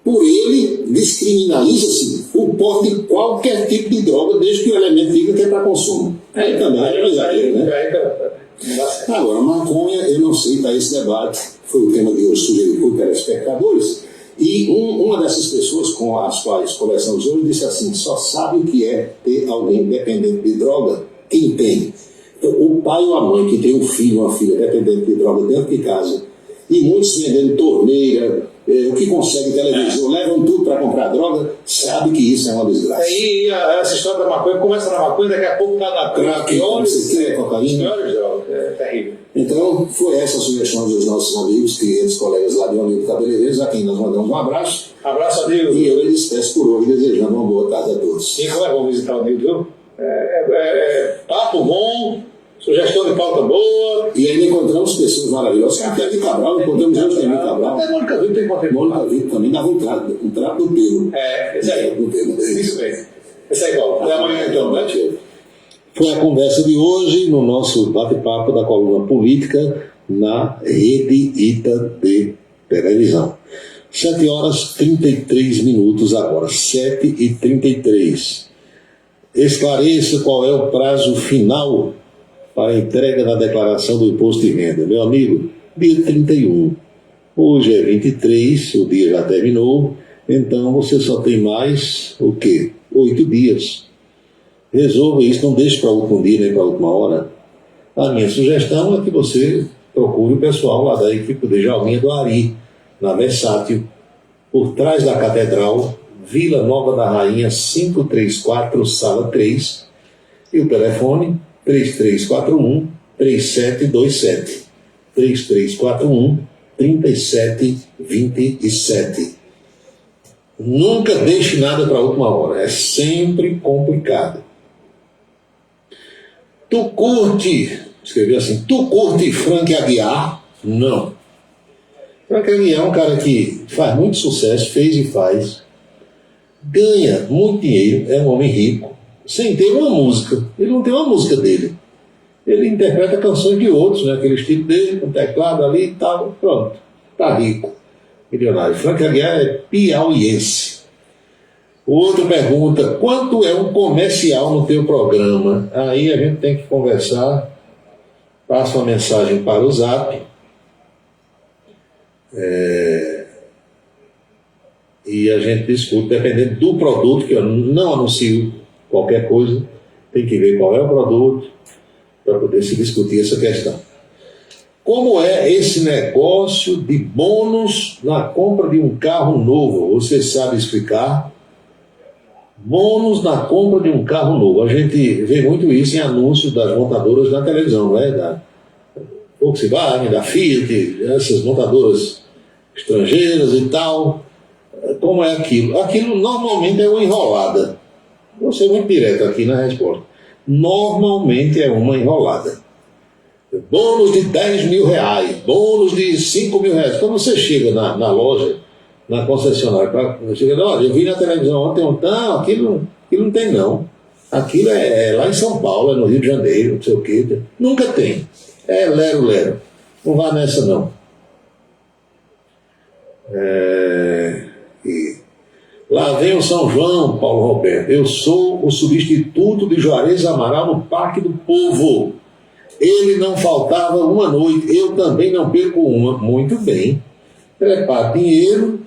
Por ele, descriminaliza-se o porte de qualquer tipo de droga, desde que o elemento diga que é para consumo. Aí também é exagero, né? Não dá certo. Agora, maconha, eu não sei, está esse debate, foi o tema de hoje sugerido por telespectadores, e uma dessas pessoas com as quais conversamos hoje disse assim, só sabe o que é ter alguém dependente de droga quem tem. Então, o pai ou a mãe que tem um filho ou uma filha dependente de droga dentro de casa, e muitos vendendo torneira, o que consegue televisor, levam tudo para comprar droga, sabe que isso é uma desgraça. Aí essa história da maconha começa na maconha, daqui a pouco está na Crack, cocaína. piores drogas. É terrível. Então, foi essa a sugestão dos nossos amigos, clientes, colegas lá de Amigo Cabeleireiros, a quem nós mandamos um abraço. Abraço a Deus. E eu lhe despeço por hoje, desejando uma boa tarde a todos. Sim, como é bom visitar o Nildo, viu? Papo bom, sugestão de pauta boa. E ainda encontramos pessoas maravilhosas. Até de Cabral, encontramos hoje também Cabral. Até Mônica Vitor tem conteúdo. Mônica Vitor também dava um trato do pelo. Esse aí. Do pelo dele. Isso mesmo. Esse aí, igual. Até amanhã então, né, tio? Foi a conversa de hoje no nosso bate-papo da coluna política na Rede Ita de televisão. 7h33 agora, 7h33. Esclareça qual é o prazo final para a entrega da declaração do imposto de renda. Meu amigo, dia 31. Hoje é 23, o dia já terminou, então você só tem mais o quê? 8 dias. Resolva isso, não deixe para o último dia nem para a última hora. A minha sugestão é que você procure o pessoal lá da equipe de Jalminha do Ari, na Versátil, por trás da Catedral, Vila Nova da Rainha, 534, sala 3, e o telefone 3341-3727. 3341-3727. Nunca deixe nada para a última hora, é sempre complicado. Tu curte, escreveu assim, tu curte Frank Aguiar? Não. Frank Aguiar é um cara que faz muito sucesso, fez e faz, ganha muito dinheiro, é um homem rico, sem ter uma música. Ele não tem uma música dele. Ele interpreta canções de outros, né? Aquele estilo dele, com teclado ali e tal, pronto, tá rico, milionário. Frank Aguiar é piauiense. O outro pergunta, quanto é um comercial no teu programa? Aí a gente tem que conversar, passa uma mensagem para o Zap, e a gente discute, dependendo do produto, que eu não anuncio qualquer coisa, tem que ver qual é o produto, para poder se discutir essa questão. Como é esse negócio de bônus na compra de um carro novo? Você sabe explicar? Bônus na compra de um carro novo. A gente vê muito isso em anúncios das montadoras na televisão, não é? Da Volkswagen, da Fiat, essas montadoras estrangeiras e tal. Como é aquilo? Aquilo normalmente é uma enrolada. Vou ser muito direto aqui na resposta. Normalmente é uma enrolada. Bônus de 10 mil reais, bônus de 5 mil reais. Quando você chega na loja, na concessionária, chega, olha, eu vi na televisão ontem, não, aquilo não tem não. Aquilo é lá em São Paulo, é no Rio de Janeiro, não sei o quê. Nunca tem. É lero. Não vá nessa não. Lá vem o São João, Paulo Roberto. Eu sou o substituto de Juarez Amaral no Parque do Povo. Ele não faltava uma noite, eu também não perco uma. Muito bem. Prepara dinheiro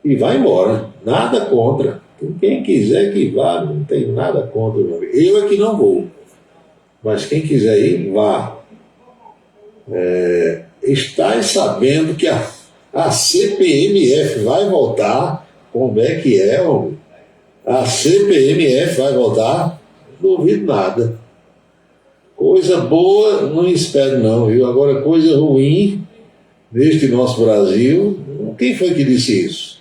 e vai embora. Nada contra. Quem quiser que vá, não tem nada contra. Eu é que não vou. Mas quem quiser ir, vá. Estás sabendo que a CPMF vai voltar? Como é que é, homem? A CPMF vai voltar? Não duvido nada. Coisa boa, não espero não, viu? Agora, coisa ruim, neste nosso Brasil, quem foi que disse isso?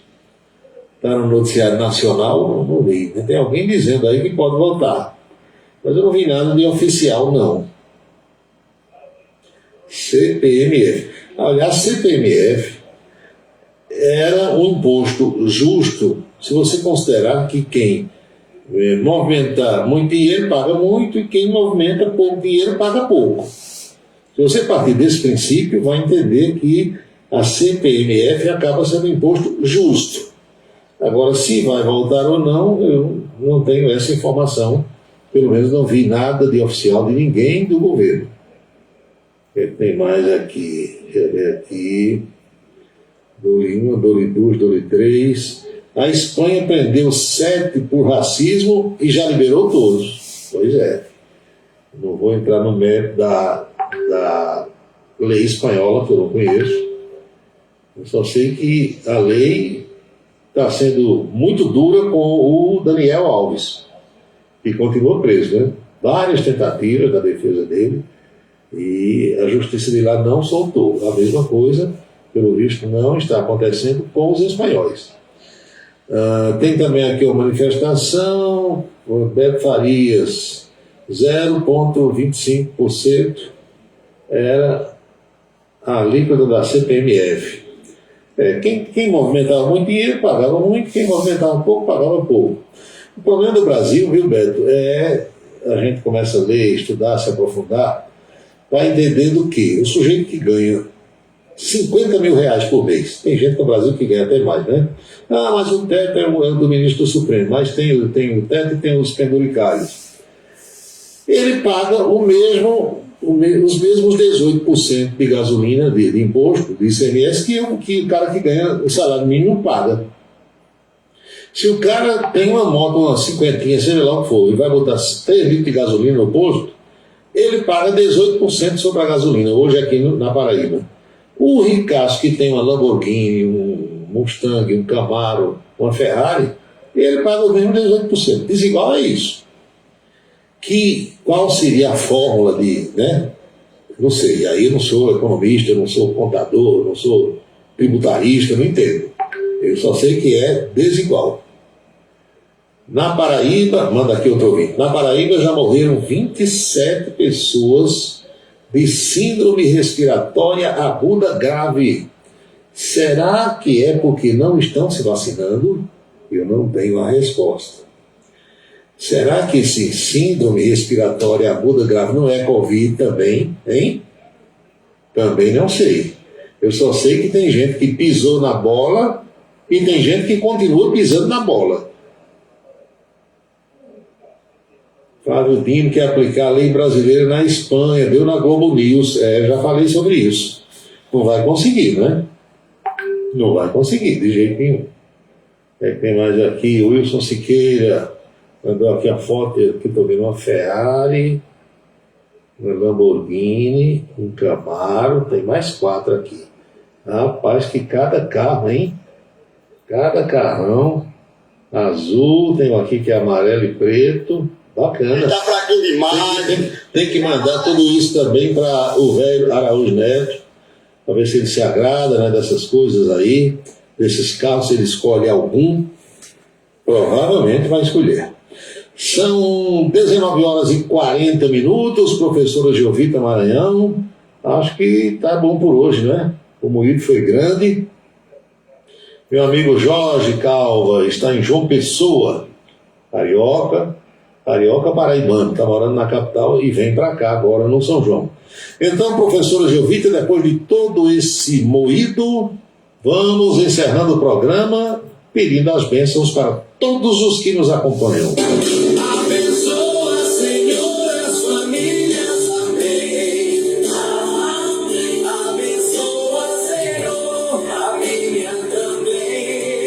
Está no noticiário nacional? Não vi. Tem alguém dizendo aí que pode voltar. Mas eu não vi nada de oficial, não. CPMF. Olha, a CPMF era um imposto justo, se você considerar que quem movimenta muito dinheiro paga muito e quem movimenta pouco dinheiro paga pouco. Se você partir desse princípio, vai entender que a CPMF acaba sendo um imposto justo. Agora, se vai voltar ou não, eu não tenho essa informação, pelo menos não vi nada de oficial de ninguém do governo. O que tem mais aqui? Deixa eu ver aqui. Dole 1, Dole 2, Dole 3. A Espanha prendeu 7 por racismo e já liberou todos. Pois é. Não vou entrar no mérito da lei espanhola, que eu não conheço. Eu só sei que a lei está sendo muito dura com o Daniel Alves, que continua preso, né? Várias tentativas da defesa dele e a justiça de lá não soltou. A mesma coisa, pelo visto, não está acontecendo com os espanhóis. Tem também aqui uma manifestação, o Beto Farias, 0,25% era a alíquota da CPMF. Quem movimentava muito dinheiro pagava muito, quem movimentava pouco pagava pouco. O problema do Brasil, viu, Beto, a gente começa a ler, estudar, se aprofundar, vai entender do que o sujeito que ganha 50 mil reais por mês, tem gente no Brasil que ganha até mais, né? Mas o teto é o do ministro do Supremo, mas tem o teto e tem os penduricários. Ele paga os mesmos 18% de gasolina, de imposto, de ICMS, que o cara que ganha o salário mínimo paga. Se o cara tem uma moto, uma cinquentinha, seja lá o que for, e vai botar 3 litros de gasolina no posto, ele paga 18% sobre a gasolina, hoje aqui na Paraíba. O ricaço que tem uma Lamborghini, um Mustang, um Camaro, uma Ferrari, ele paga o mesmo 18%. Desigual é isso. Qual seria a fórmula né? Não sei, aí eu não sou economista, eu não sou contador, eu não sou tributarista, eu não entendo. Eu só sei que é desigual. Na Paraíba, manda aqui outro ouvinte, na Paraíba já morreram 27 pessoas de síndrome respiratória aguda grave. Será que é porque não estão se vacinando? Eu não tenho a resposta. Será que esse síndrome respiratória aguda grave não é Covid também, hein? Também não sei. Eu só sei que tem gente que pisou na bola e tem gente que continua pisando na bola. Flávio Dino quer aplicar a lei brasileira na Espanha, deu na Globo News. Já falei sobre isso. Não vai conseguir, né? Não vai conseguir, de jeito nenhum. Tem mais aqui, Wilson Siqueira mandou aqui a foto, que estou vendo uma Ferrari, uma Lamborghini, um Camaro, tem mais 4 aqui. Rapaz, que cada carro, hein? Cada carrão, azul, tem um aqui que é amarelo e preto, bacana. Tá fraquinho demais. Tem que mandar tudo isso também para o velho Araújo Neto, para ver se ele se agrada, né, dessas coisas aí, desses carros, se ele escolhe algum, provavelmente vai escolher. São 19h40, professora Geovita Maranhão. Acho que tá bom por hoje, né? O moído foi grande. Meu amigo Jorge Calva está em João Pessoa, carioca paraibano, está morando na capital e vem para cá agora no São João. Então, professora Geovita, depois de todo esse moído, vamos encerrando o programa pedindo as bênçãos para todos os que nos acompanham. Abençoa, Senhor, as famílias, amém. Abençoa, Senhor, a minha também.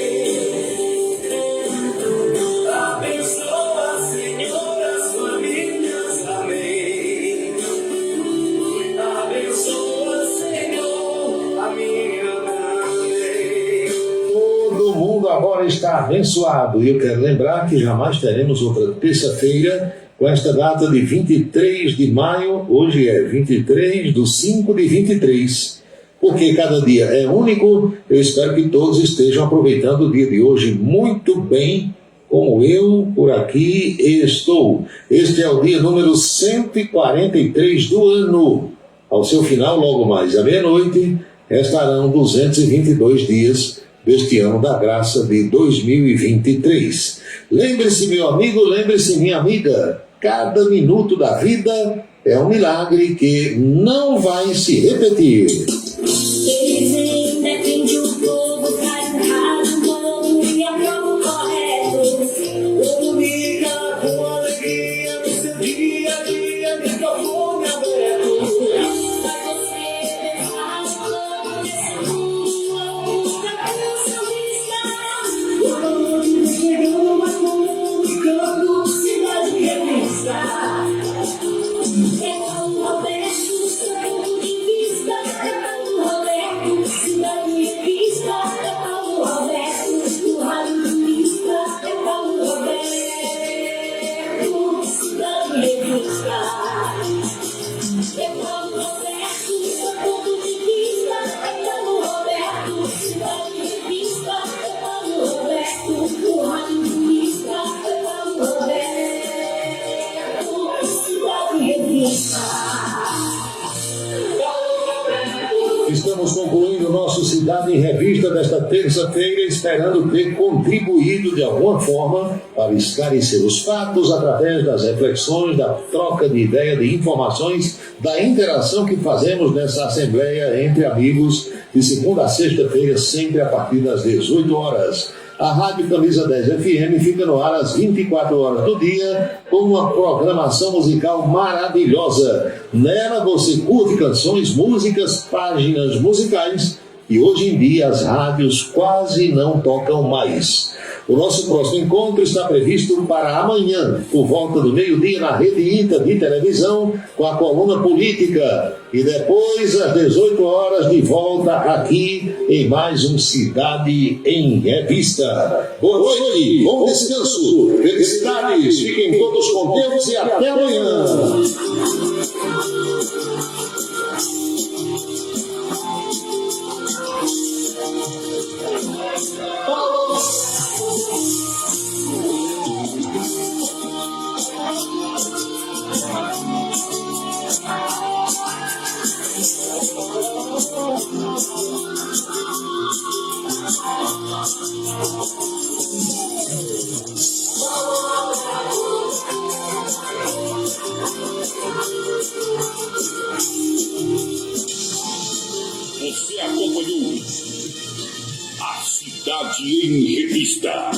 Abençoa, Senhor, as famílias, amém. Abençoa, Senhor, a minha também. Todo mundo agora está abençoado. E eu quero lembrar que jamais teremos outra terça-feira com esta data de 23 de maio. Hoje é 23/5/23. Porque cada dia é único. Eu espero que todos estejam aproveitando o dia de hoje muito bem, como eu por aqui estou. Este é o dia número 143 do ano. Ao seu final, logo mais à meia-noite, restarão 222 dias deste ano da graça de 2023. Lembre-se, meu amigo, lembre-se, minha amiga, cada minuto da vida é um milagre que não vai se repetir. Eles ainda defendem o povo, faz um rádio novo e aprova o correto. Comunica com alegria no seu dia a dia, microfone aberto. nosso Cidade em Revista desta terça-feira, esperando ter contribuído de alguma forma para esclarecer os fatos através das reflexões, da troca de ideia, de informações, da interação que fazemos nessa assembleia entre amigos, de segunda a sexta-feira, sempre a partir das 18 horas. A Rádio Camisa 10 FM fica no ar às 24 horas do dia, com uma programação musical maravilhosa. Nela você curte canções, músicas, páginas musicais, e hoje em dia as rádios quase não tocam mais. O nosso próximo encontro está previsto para amanhã, por volta do meio-dia, na Rede Inter de televisão, com a coluna política. E depois, às 18 horas, de volta aqui em mais um Cidade em Revista. Boa noite, bom descanso, felicidades, fiquem todos com Deus e até amanhã. Você acompanhou a Cidade em Revista.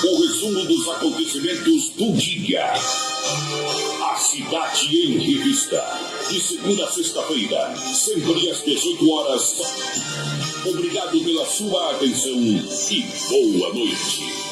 O resumo dos acontecimentos do dia. A Cidade em Revista. De segunda a sexta-feira, sempre às 18 horas. Obrigado pela sua atenção e boa noite.